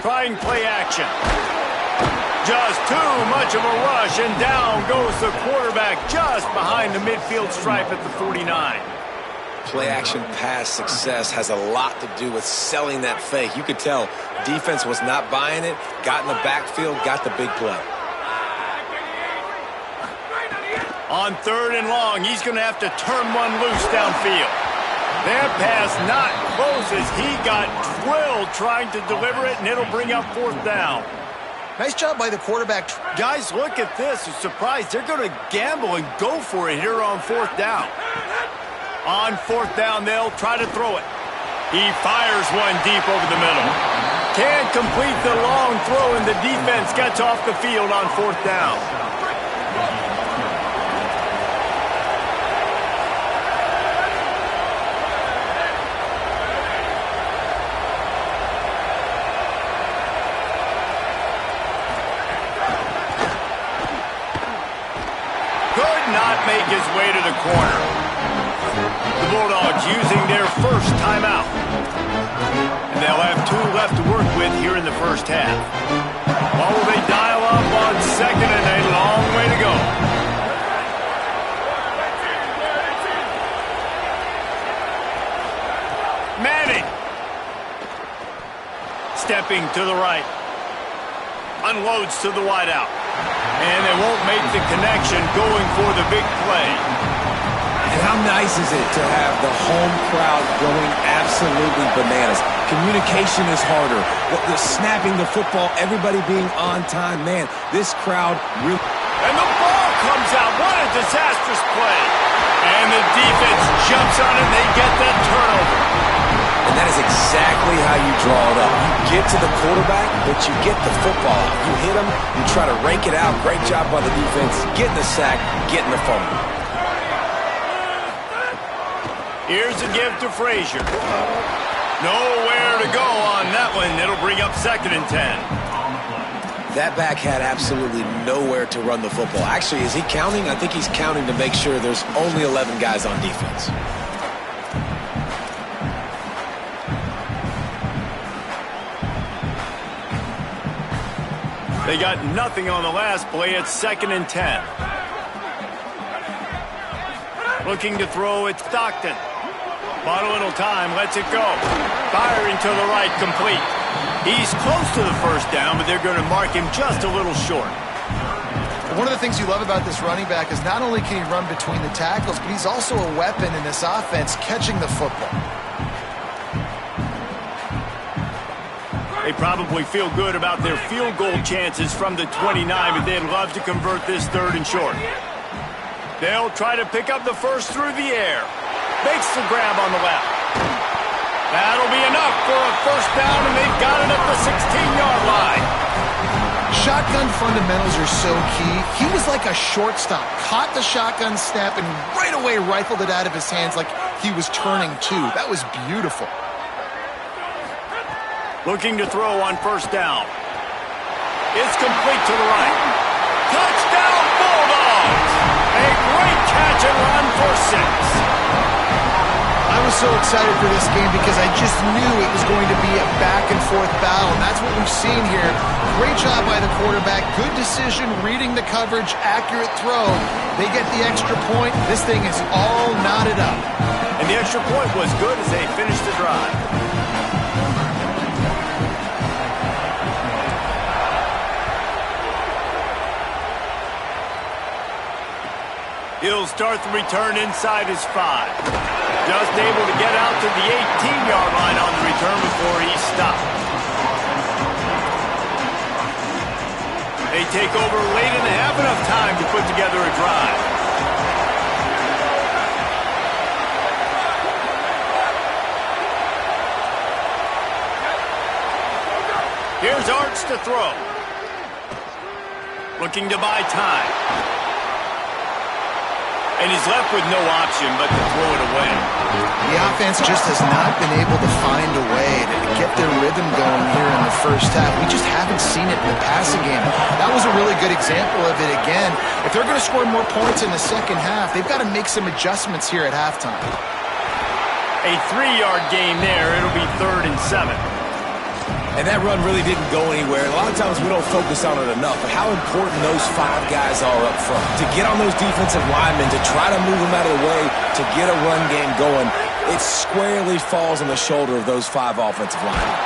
Trying play action. Just too much of a rush, and down goes the quarterback just behind the midfield stripe at the 49. Play-action pass success has a lot to do with selling that fake. You could tell defense was not buying it, got in the backfield, got the big play. On 3rd and long, he's going to have to turn one loose downfield. That pass not close as he got drilled trying to deliver it, and it'll bring up 4th down. Nice job by the quarterback. Guys, look at this. I'm surprised they're going to gamble and go for it here on 4th down. On 4th down, they'll try to throw it. He fires one deep over the middle. Can't complete the long throw, and the defense gets off the field on 4th down. Could not make his way to the corner. The Bulldogs using their first timeout. And they'll have 2 left to work with here in the first half. While will they dial up on 2nd and a long way to go? Manning. Stepping to the right. Unloads to the wideout. And they won't make the connection going for the big play. And how nice is it to have the home crowd going absolutely bananas? Communication is harder. The snapping the football, everybody being on time. Man, this crowd really... And the ball comes out. What a disastrous play. And the defense jumps on it, and they get that turnover. And that is exactly how you draw it up. You get to the quarterback, but you get the football out. You hit him, you try to rake it out. Great job by the defense. Getting the sack, getting the fumble. Here's a give to Frazier. Nowhere to go on that one. It'll bring up 2nd and 10. That back had absolutely nowhere to run the football. Actually, is he counting? I think he's counting to make sure there's only 11 guys on defense. They got nothing on the last play. It's 2nd and 10. Looking to throw, it's Stockton. Bought a little time, lets it go. Firing to the right, complete. He's close to the first down, but they're going to mark him just a little short. One of the things you love about this running back is not only can he run between the tackles, but he's also a weapon in this offense catching the football. They probably feel good about their field goal chances from the 29, but they'd love to convert this 3rd and short. They'll try to pick up the first through the air. Makes the grab on the left. That'll be enough for a first down, and they've got it at the 16-yard line. Shotgun fundamentals are so key. He was like a shortstop. Caught the shotgun snap and right away rifled it out of his hands like he was turning 2. That was beautiful. Looking to throw on first down. It's complete to the right. Touchdown, Bulldogs! A great catch and run for 6. I was so excited for this game because I just knew it was going to be a back-and-forth battle, and that's what we've seen here. Great job by the quarterback. Good decision, reading the coverage, accurate throw. They get the extra point. This thing is all knotted up. And the extra point was good as they finished the drive. He'll start the return inside his 5. Just able to get out to the 18-yard line on the return before he stopped. They take over late in the half, enough time to put together a drive. Here's Arch to throw. Looking to buy time. And he's left with no option but to throw it away. The offense just has not been able to find a way to get their rhythm going here in the first half. We just haven't seen it in the passing game. That was a really good example of it again. If they're going to score more points in the second half, they've got to make some adjustments here at halftime. A 3-yard gain there. It'll be 3rd and 7. And that run really didn't go anywhere. A lot of times we don't focus on it enough, but how important those 5 guys are up front. To get on those defensive linemen, to try to move them out of the way, to get a run game going, it squarely falls on the shoulder of those 5 offensive linemen.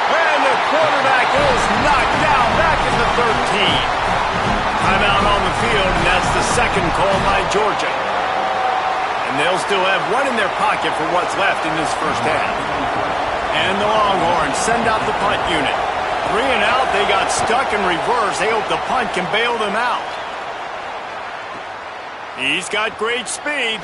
And the quarterback is knocked down back at the 13. Timeout on the field, and that's the second call by Georgia. And they'll still have one in their pocket for what's left in this first half. And the Longhorns send out the punt unit. 3 and out, they got stuck in reverse. They hope the punt can bail them out. He's got great speed.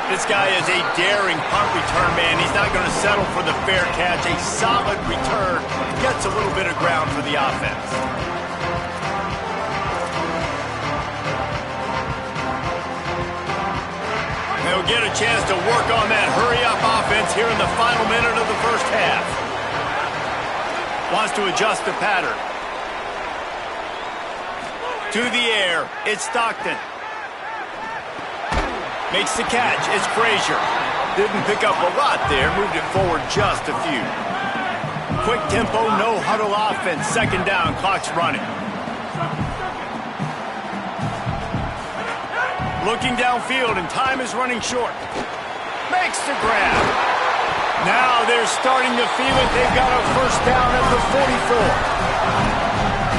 This guy is a daring punt return man. He's not going to settle for the fair catch. A solid return. Gets a little bit of ground for the offense. They'll get a chance to work on that hurry-up offense here in the final minute of the first half. Wants to adjust the pattern. To the air, it's Stockton. Makes the catch, it's Frazier. Didn't pick up a lot there, moved it forward just a few. Quick tempo, no huddle offense, 2nd down, clock's running. Looking downfield, and time is running short. Makes the grab. Now they're starting to feel it. They've got a first down at the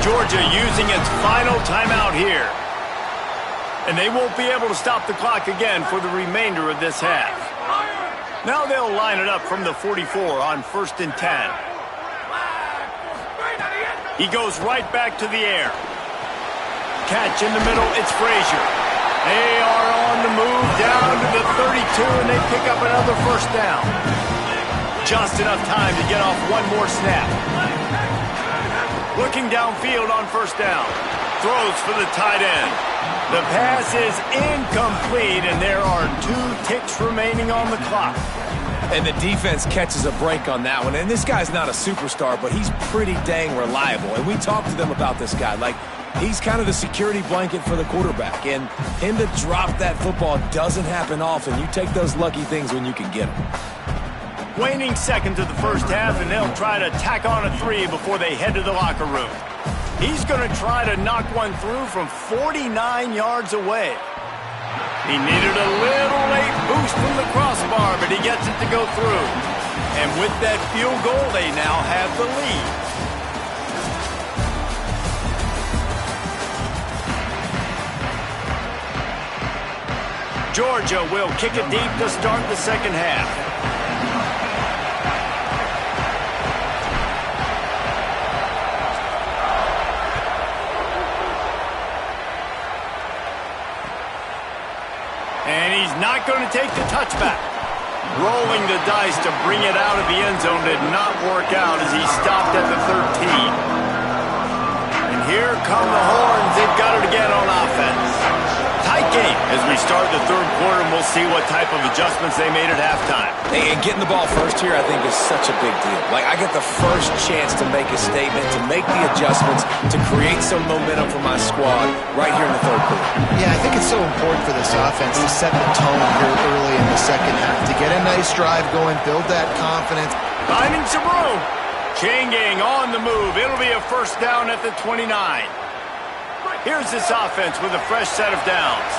44. Georgia using its final timeout here. And they won't be able to stop the clock again for the remainder of this half. Now they'll line it up from the 44 on 1st and 10. He goes right back to the air. Catch in the middle, it's Frazier. They are on the move down to the 32, and they pick up another first down. Just enough time to get off one more snap. Looking downfield on first down. Throws for the tight end. The pass is incomplete, and there are 2 ticks remaining on the clock. And the defense catches a break on that one. And this guy's not a superstar, but he's pretty dang reliable. And we talked to them about this guy. Like, he's kind of the security blanket for the quarterback. And him to drop that football doesn't happen often. You take those lucky things when you can get them. Waning seconds of the first half, and they'll try to tack on a 3 before they head to the locker room. He's going to try to knock one through from 49 yards away. He needed a little late boost from the crossbar, but he gets it to go through. And with that field goal, they now have the lead. Georgia will kick it deep to start the second half. And he's not going to take the touchback. Rolling the dice to bring it out of the end zone did not work out as he stopped at the 13. And here come the Horns. They've got it again on offense. Tight game as we start the third quarter, and we'll see what type of adjustments they made at halftime. And getting the ball first here, I think, is such a big deal. Like, I get the first chance to make a statement, to make the adjustments, to create some momentum for my squad right here in the third quarter. Yeah, I think it's so important for this offense to set the tone here early in the second half, to get a nice drive going, build that confidence. Finding some room. Chain gang on the move. It'll be a first down at the 29. Here's this offense with a fresh set of downs.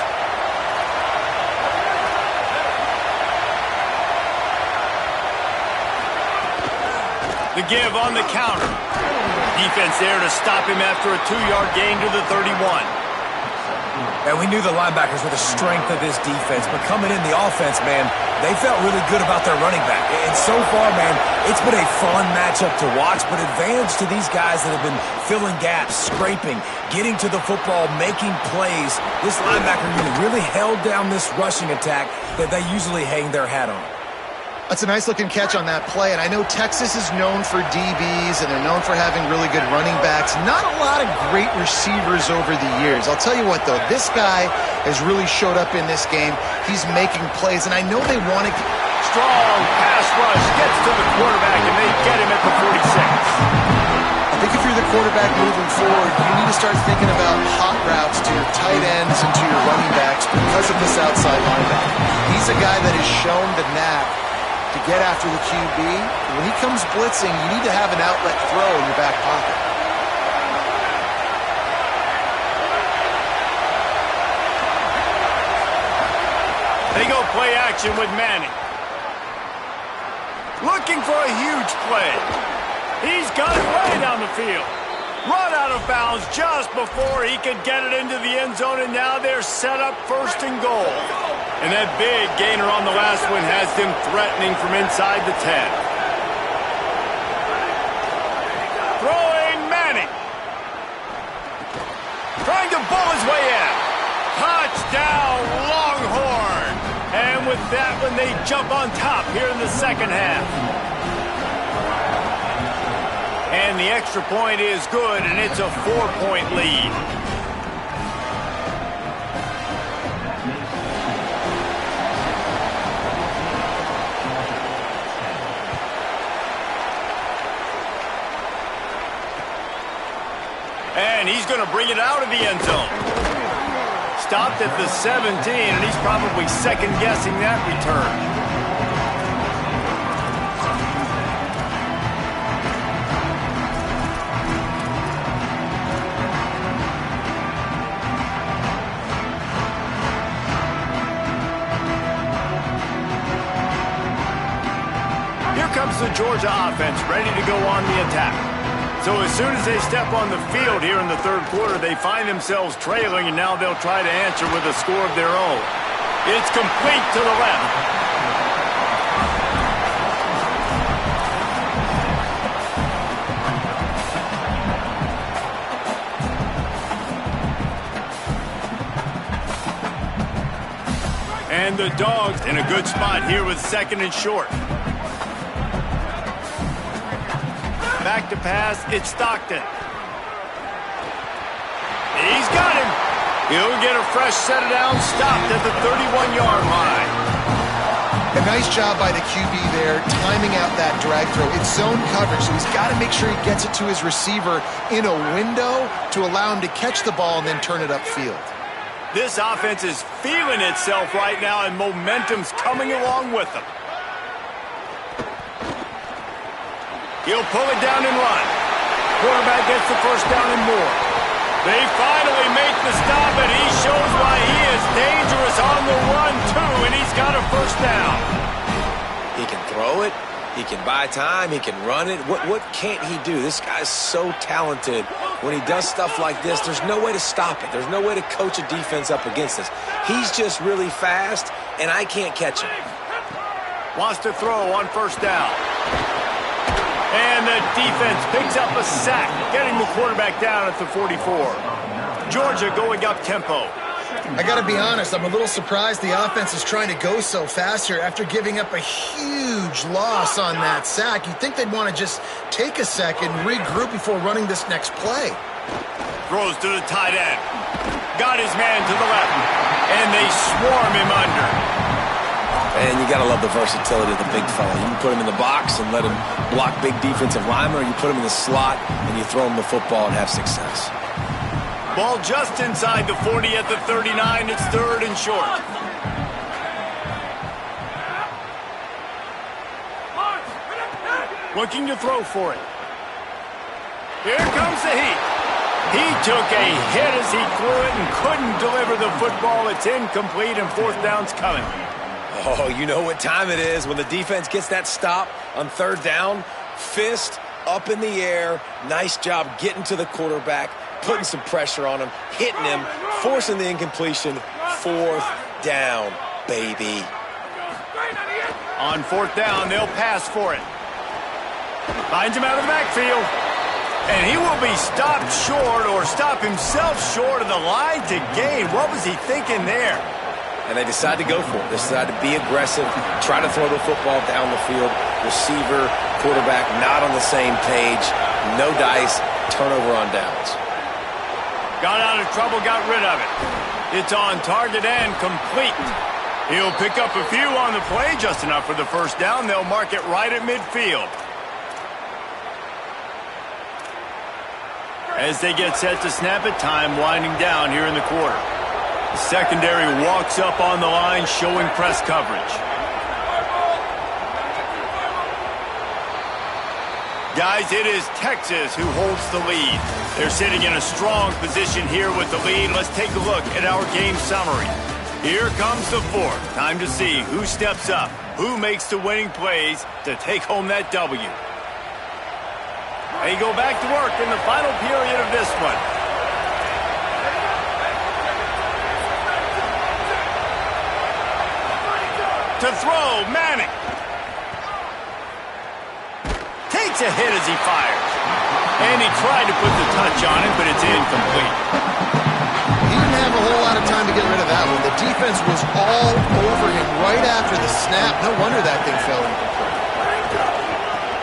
The give on the counter. Defense there to stop him after a 2-yard gain to the 31. And we knew the linebackers were the strength of this defense, but coming in the offense, man, they felt really good about their running back. And so far, man, it's been a fun matchup to watch, but advantage to these guys that have been filling gaps, scraping, getting to the football, making plays. This linebacker unit really held down this rushing attack that they usually hang their hat on. That's a nice-looking catch on that play, and I know Texas is known for DBs, and they're known for having really good running backs. Not a lot of great receivers over the years. I'll tell you what, though, this guy has really showed up in this game. He's making plays, and I know they want to... Strong pass rush gets to the quarterback, and they get him at the 46. I think if you're the quarterback moving forward, you need to start thinking about hot routes to your tight ends and to your running backs because of this outside linebacker. He's a guy that has shown the knack to get after the QB. When he comes blitzing, you need to have an outlet throw in your back pocket. They go play action with Manning. Looking for a huge play. He's got it way down the field. Run out of bounds just before he could get it into the end zone, and now they're set up first and goal. And that big gainer on the last one has them threatening from inside the 10. Throwing Manning. Trying to bull his way in. Touchdown, Longhorn. And with that one, they jump on top here in the second half. And the extra point is good, and it's a 4-point lead. And he's going to bring it out of the end zone. Stopped at the 17, and he's probably second-guessing that return. Comes the Georgia offense ready to go on the attack. So as soon as they step on the field here in the third quarter, they find themselves trailing, and now they'll try to answer with a score of their own. It's complete to the left. And the Dogs in a good spot here with second and short. Back to pass, it's Stockton. He's got him. He'll get a fresh set down, stopped at the 31-yard line. A nice job by the QB there, timing out that drag throw. It's zone coverage, so he's got to make sure he gets it to his receiver in a window to allow him to catch the ball and then turn it upfield. This offense is feeling itself right now, and momentum's coming along with them. He'll pull it down and run. Quarterback gets the first down and more. They finally make the stop, and he shows why he is dangerous on the run, too, and he's got a first down. He can throw it. He can buy time. He can run it. What can't he do? This guy's so talented. When he does stuff like this, there's no way to stop it. There's no way to coach a defense up against this. He's just really fast, and I can't catch him. Wants to throw on first down. And the defense picks up a sack, getting the quarterback down at the 44. Georgia going up tempo. I got to be honest, I'm a little surprised the offense is trying to go so fast here after giving up a huge loss on that sack. You'd think they'd want to just take a second, regroup before running this next play. Throws to the tight end. Got his man to the left, and they swarm him under. And you got to love the versatility of the big fella. You can put him in the box and let him block big defensive linemen, or you put him in the slot and you throw him the football and have success. Ball just inside the 40 at the 39. It's third and short. Looking to throw for it. Here comes the heat. He took a hit as he threw it and couldn't deliver the football. It's incomplete, and fourth down's coming. Oh, you know what time it is when the defense gets that stop on third down. Fist up in the air. Nice job getting to the quarterback, putting some pressure on him, hitting him, forcing the incompletion. Fourth down, baby. On fourth down, they'll pass for it. Finds him out of the backfield. And he will be stopped short, or stop himself short of the line to gain. What was he thinking there? and they decide to go for it. They decide to be aggressive, try to throw the football down the field. Receiver, quarterback, not on the same page. No dice, turnover on downs. Got out of trouble, got rid of it. It's on target and complete. He'll pick up a few on the play, just enough for the first down. They'll mark it right at midfield. As they get set to snap it, time winding down here in the quarter. The secondary walks up on the line, showing press coverage. Guys, it is Texas who holds the lead. They're sitting in a strong position here with the lead. Let's take a look at our game summary. Here comes the fourth. Time to see who steps up, who makes the winning plays to take home that W. They go back to work in the final period of this one. To throw, Manning. Takes a hit as he fires. And he tried to put the touch on it, but it's incomplete. He didn't have a whole lot of time to get rid of that one. The defense was all over him right after the snap. No wonder that thing fell incomplete.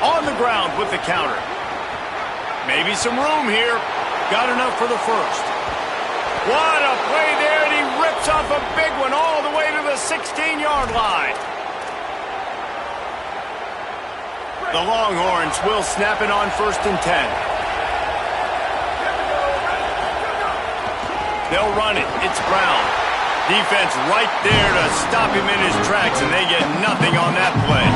On the ground with the counter. Maybe some room here. Got enough for the first. What a play there, and he rips off a big one all the way to the 16-yard line. The Longhorns will snap it on 1st and 10. They'll run it. It's Brown. Defense right there to stop him in his tracks, and they get nothing on that play.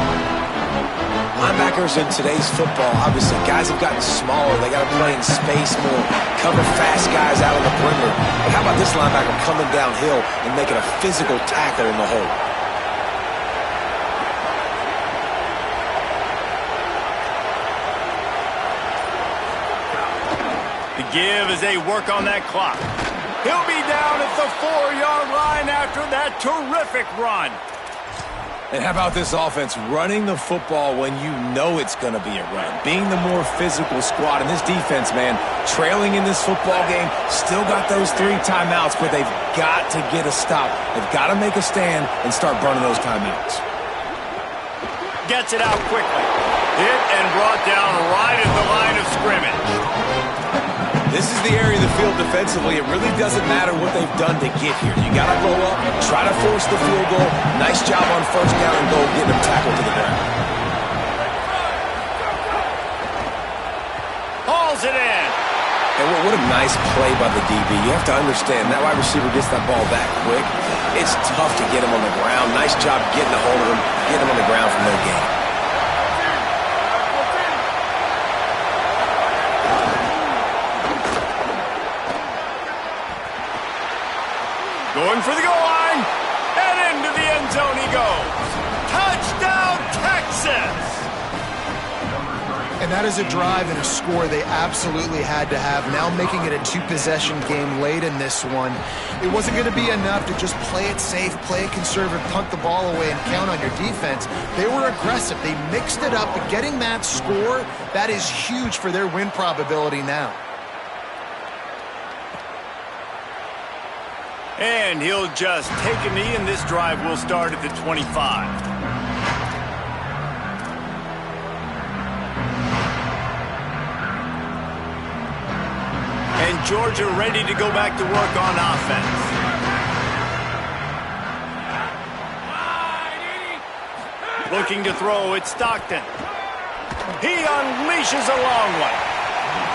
Linebackers in today's football, obviously, guys have gotten smaller. They got to play in space more, cover fast guys out on the perimeter. But how about this linebacker coming downhill and making a physical tackle in the hole? The give as they work on that clock. He'll be down at the 4-yard line after that terrific run. And how about this offense running the football when you know it's going to be a run? Being the more physical squad. And this defense, man, trailing in this football game, still got those 3 timeouts, but they've got to get a stop. They've got to make a stand and start burning those timeouts. Gets it out quickly. Hit and brought down right at the line of scrimmage. This is the area of the field defensively. It really doesn't matter what they've done to get here. You got to blow up, try to force the field goal. Nice job on 1st down and goal, getting them tackled to the ground. Hauls it in. And what a nice play by the DB. You have to understand, that wide receiver gets that ball that quick. It's tough to get him on the ground. Nice job getting a hold of him, getting him on the ground for no gain. Going for the goal line, and into the end zone he goes. Touchdown, Texas! And that is a drive and a score they absolutely had to have. Now making it a 2-possession game late in this one. It wasn't going to be enough to just play it safe, play it conservative, punt the ball away, and count on your defense. They were aggressive. They mixed it up, but getting that score, that is huge for their win probability now. And he'll just take a knee, and this drive will start at the 25. And Georgia ready to go back to work on offense. Looking to throw, it's Stockton. He unleashes a long one.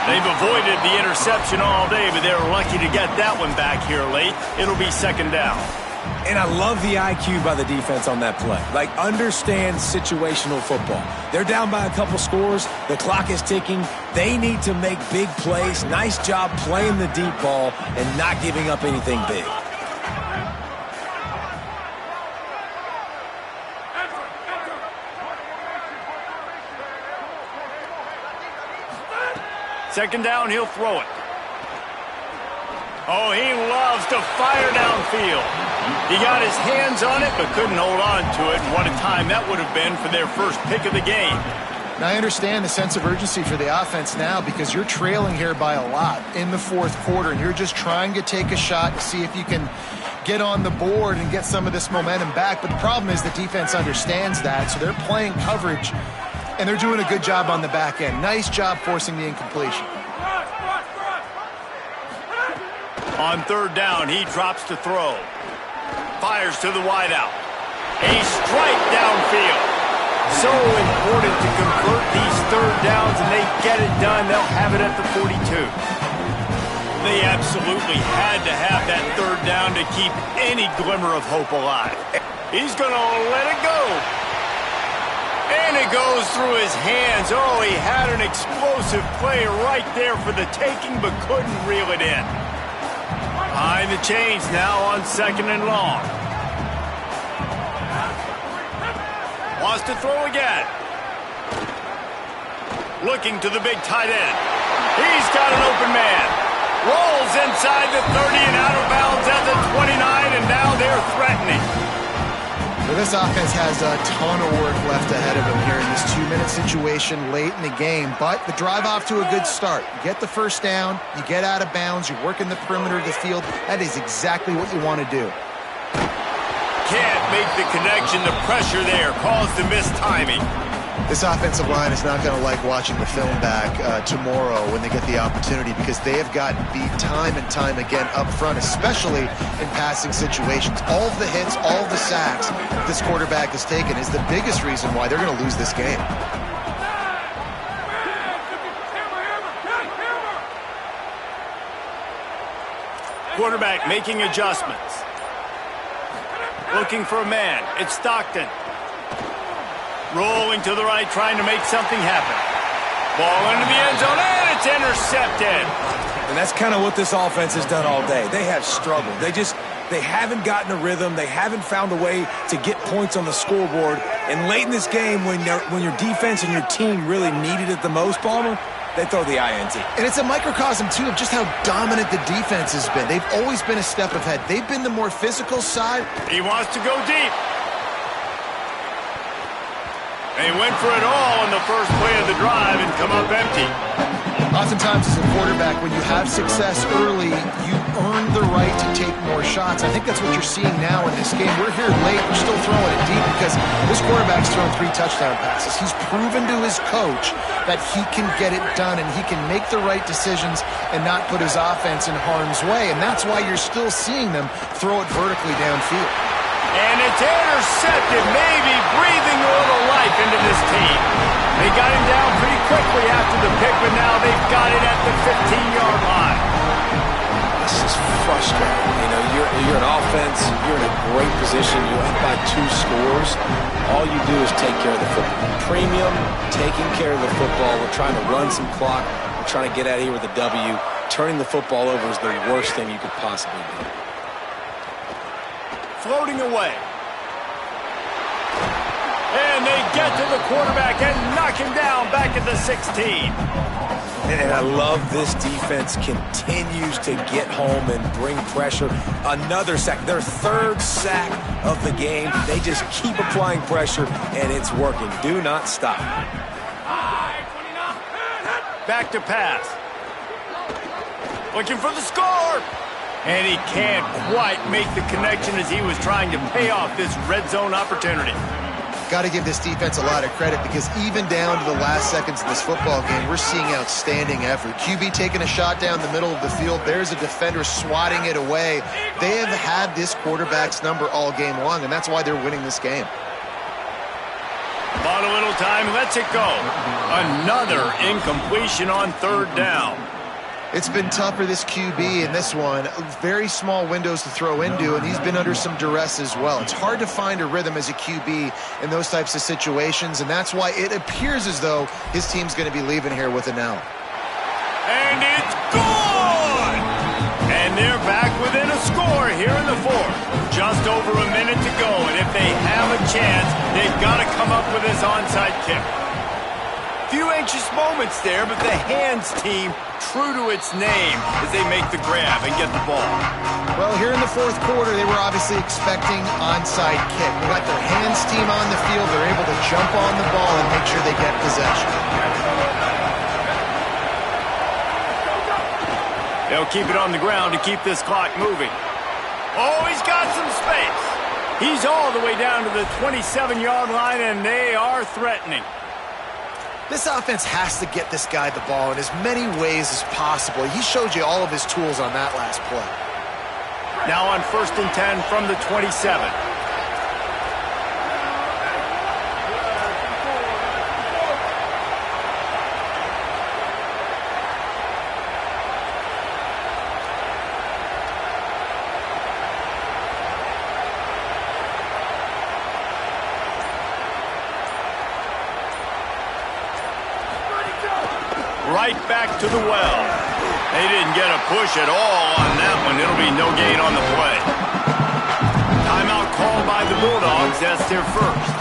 They've avoided the interception all day, but they're lucky to get that one back here late. It'll be 2nd down. And I love the IQ by the defense on that play. Like, understand situational football. They're down by a couple scores. The clock is ticking. They need to make big plays. Nice job playing the deep ball and not giving up anything big. Second down, he'll throw it. Oh, he loves to fire downfield. He got his hands on it, but couldn't hold on to it. And what a time that would have been for their first pick of the game. Now, I understand the sense of urgency for the offense now because you're trailing here by a lot in the fourth quarter, and you're just trying to take a shot to see if you can get on the board and get some of this momentum back. But the problem is the defense understands that, so they're playing coverage, and they're doing a good job on the back end. Nice job forcing the incompletion. On third down, he drops to throw. Fires to the wideout. A strike downfield. So important to convert these third downs, and they get it done. They'll have it at the 42. They absolutely had to have that third down to keep any glimmer of hope alive. He's going to let it go. And it goes through his hands. Oh, he had an explosive play right there for the taking, but couldn't reel it in. Behind the chains now on 2nd and long. Wants to throw again. Looking to the big tight end. He's got an open man. Rolls inside the 30 and out of bounds at the 29, and now they're threatening. Well, this offense has a ton of work left ahead of them here in this 2-minute situation late in the game, but the drive off to a good start. You get the first down, you get out of bounds, you're working the perimeter of the field. That is exactly what you want to do. Can't make the connection. The pressure there caused the missed timing. This offensive line is not going to like watching the film back tomorrow when they get the opportunity, because they have gotten beat time and time again up front, especially in passing situations. All of the hits, all of the sacks this quarterback has taken is the biggest reason why they're going to lose this game. Quarterback making adjustments. Looking for a man. It's Stockton. Rolling to the right, trying to make something happen. Ball into the end zone, and it's intercepted. And that's kind of what this offense has done all day. They have struggled. They haven't gotten a rhythm. They haven't found a way to get points on the scoreboard. And late in this game, when your defense and your team really needed it the most, Palmer, they throw the INT. And it's a microcosm, too, of just how dominant the defense has been. They've always been a step ahead. They've been the more physical side. He wants to go deep. They went for it all in the first play of the drive and come up empty. Oftentimes, as a quarterback, when you have success early, you earn the right to take more shots. I think that's what you're seeing now in this game. We're here late. We're still throwing it deep because this quarterback's thrown 3 touchdown passes. He's proven to his coach that he can get it done and he can make the right decisions and not put his offense in harm's way. And that's why you're still seeing them throw it vertically downfield. And it's intercepted, maybe breathing a little life into this team. They got him down pretty quickly after the pick, but now they've got it at the 15-yard line. This is frustrating. You know, you're an offense. You're in a great position. You're up by 2 scores. All you do is take care of the football. Premium, taking care of the football. We're trying to run some clock. We're trying to get out of here with a W. Turning the football over is the worst thing you could possibly do. Floating away. And they get to the quarterback and knock him down back at the 16. And I love this defense continues to get home and bring pressure. Another sack, their 3rd sack of the game. They just keep applying pressure, and it's working. Do not stop. Back to pass. Looking for the score. And he can't quite make the connection as he was trying to pay off this red zone opportunity. Got to give this defense a lot of credit because even down to the last seconds of this football game, we're seeing outstanding effort. QB taking a shot down the middle of the field. There's a defender swatting it away. They have had this quarterback's number all game long, and that's why they're winning this game. Bought a little time, lets it go. Another incompletion on 3rd down. It's been tough for this QB in this one. Very small windows to throw into, and he's been under some duress as well. It's hard to find a rhythm as a QB in those types of situations, and that's why it appears as though his team's going to be leaving here with an L. And it's gone! And they're back within a score here in the 4th. Just over a minute to go, and if they have a chance, they've got to come up with this onside kick. Few anxious moments there, but the hands team true to its name as they make the grab and get the ball. Well, here in the fourth quarter, they were obviously expecting onside kick. They got their hands team on the field. They're able to jump on the ball and make sure they get possession. They'll keep it on the ground to keep this clock moving. Oh, he's got some space. He's all the way down to the 27-yard line, and they are threatening. This offense has to get this guy the ball in as many ways as possible. He showed you all of his tools on that last play. Now on 1st and 10 from the 27. Right back to the well. They didn't get a push at all on that one. It'll be no gain on the play. Timeout called by the Bulldogs. That's their first.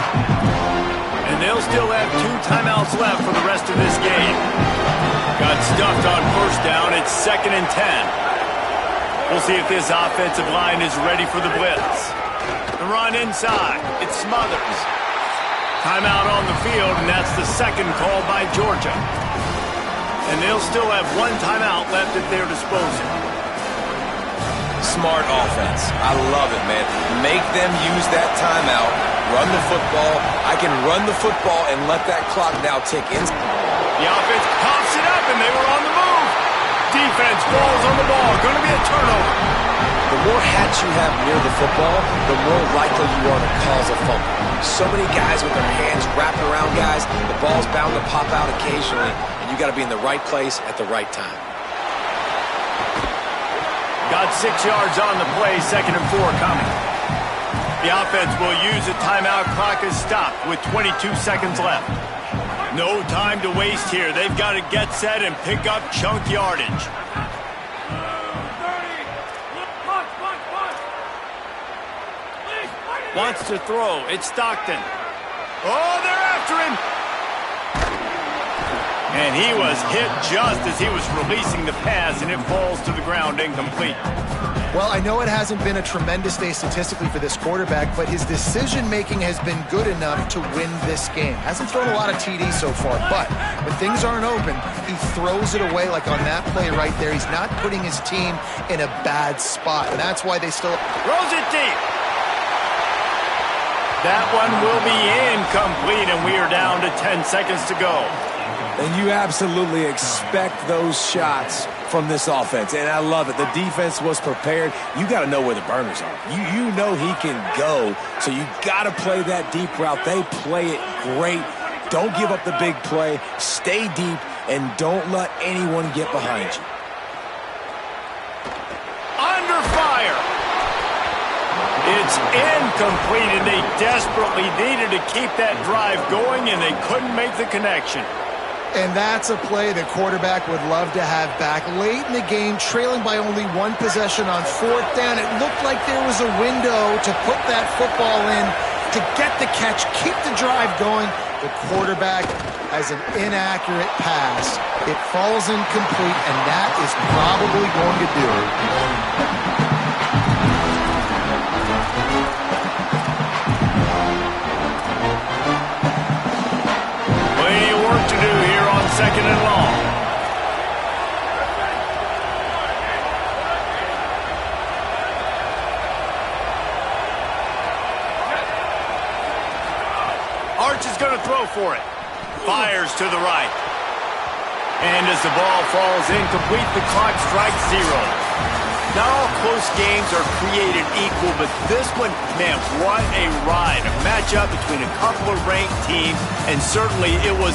And they'll still have 2 timeouts left for the rest of this game. Got stuffed on 1st down. It's 2nd and 10. We'll see if this offensive line is ready for the blitz. The run inside. It smothers. Timeout on the field, and that's the second call by Georgia. And they'll still have 1 timeout left at their disposal. Smart offense. I love it, man. Make them use that timeout. Run the football. I can run the football and let that clock now tick in. The offense pops it up, and they were on the move. Defense falls on the ball. Going to be a turnover. The more hats you have near the football, the more likely you are to cause a fumble. So many guys with their hands wrapped around guys, the ball's bound to pop out occasionally, and you got to be in the right place at the right time. Got 6 yards on the play, 2nd and 4 coming. The offense will use a timeout. Clock is stopped with 22 seconds left. No time to waste here. They've got to get set and pick up chunk yardage. Wants to throw. It's Stockton. Oh, they're after him. And he was hit just as he was releasing the pass, and it falls to the ground incomplete. Well, I know it hasn't been a tremendous day statistically for this quarterback, but his decision-making has been good enough to win this game. Hasn't thrown a lot of TDs so far, but when things aren't open, he throws it away like on that play right there. He's not putting his team in a bad spot, and that's why they still... Throws it deep. That one will be incomplete, and we are down to 10 seconds to go. And you absolutely expect those shots from this offense, and I love it. The defense was prepared. You got to know where the burners are. You know he can go, so you got to play that deep route. They play it great. Don't give up the big play. Stay deep, and don't let anyone get behind you. Under fire. It's incomplete, and they desperately needed to keep that drive going, and they couldn't make the connection. And that's a play the quarterback would love to have back. Late in the game, trailing by only 1 possession on 4th down, it looked like there was a window to put that football in, to get the catch, keep the drive going. The quarterback has an inaccurate pass. It falls incomplete, and that is probably going to do it. Plenty of work to do here on 2nd and long. Arch is going to throw for it. Fires to the right. And as the ball falls incomplete, the clock strikes 0. Not all close games are created equal, but this one, man, what a ride. A matchup between a couple of ranked teams, and certainly it was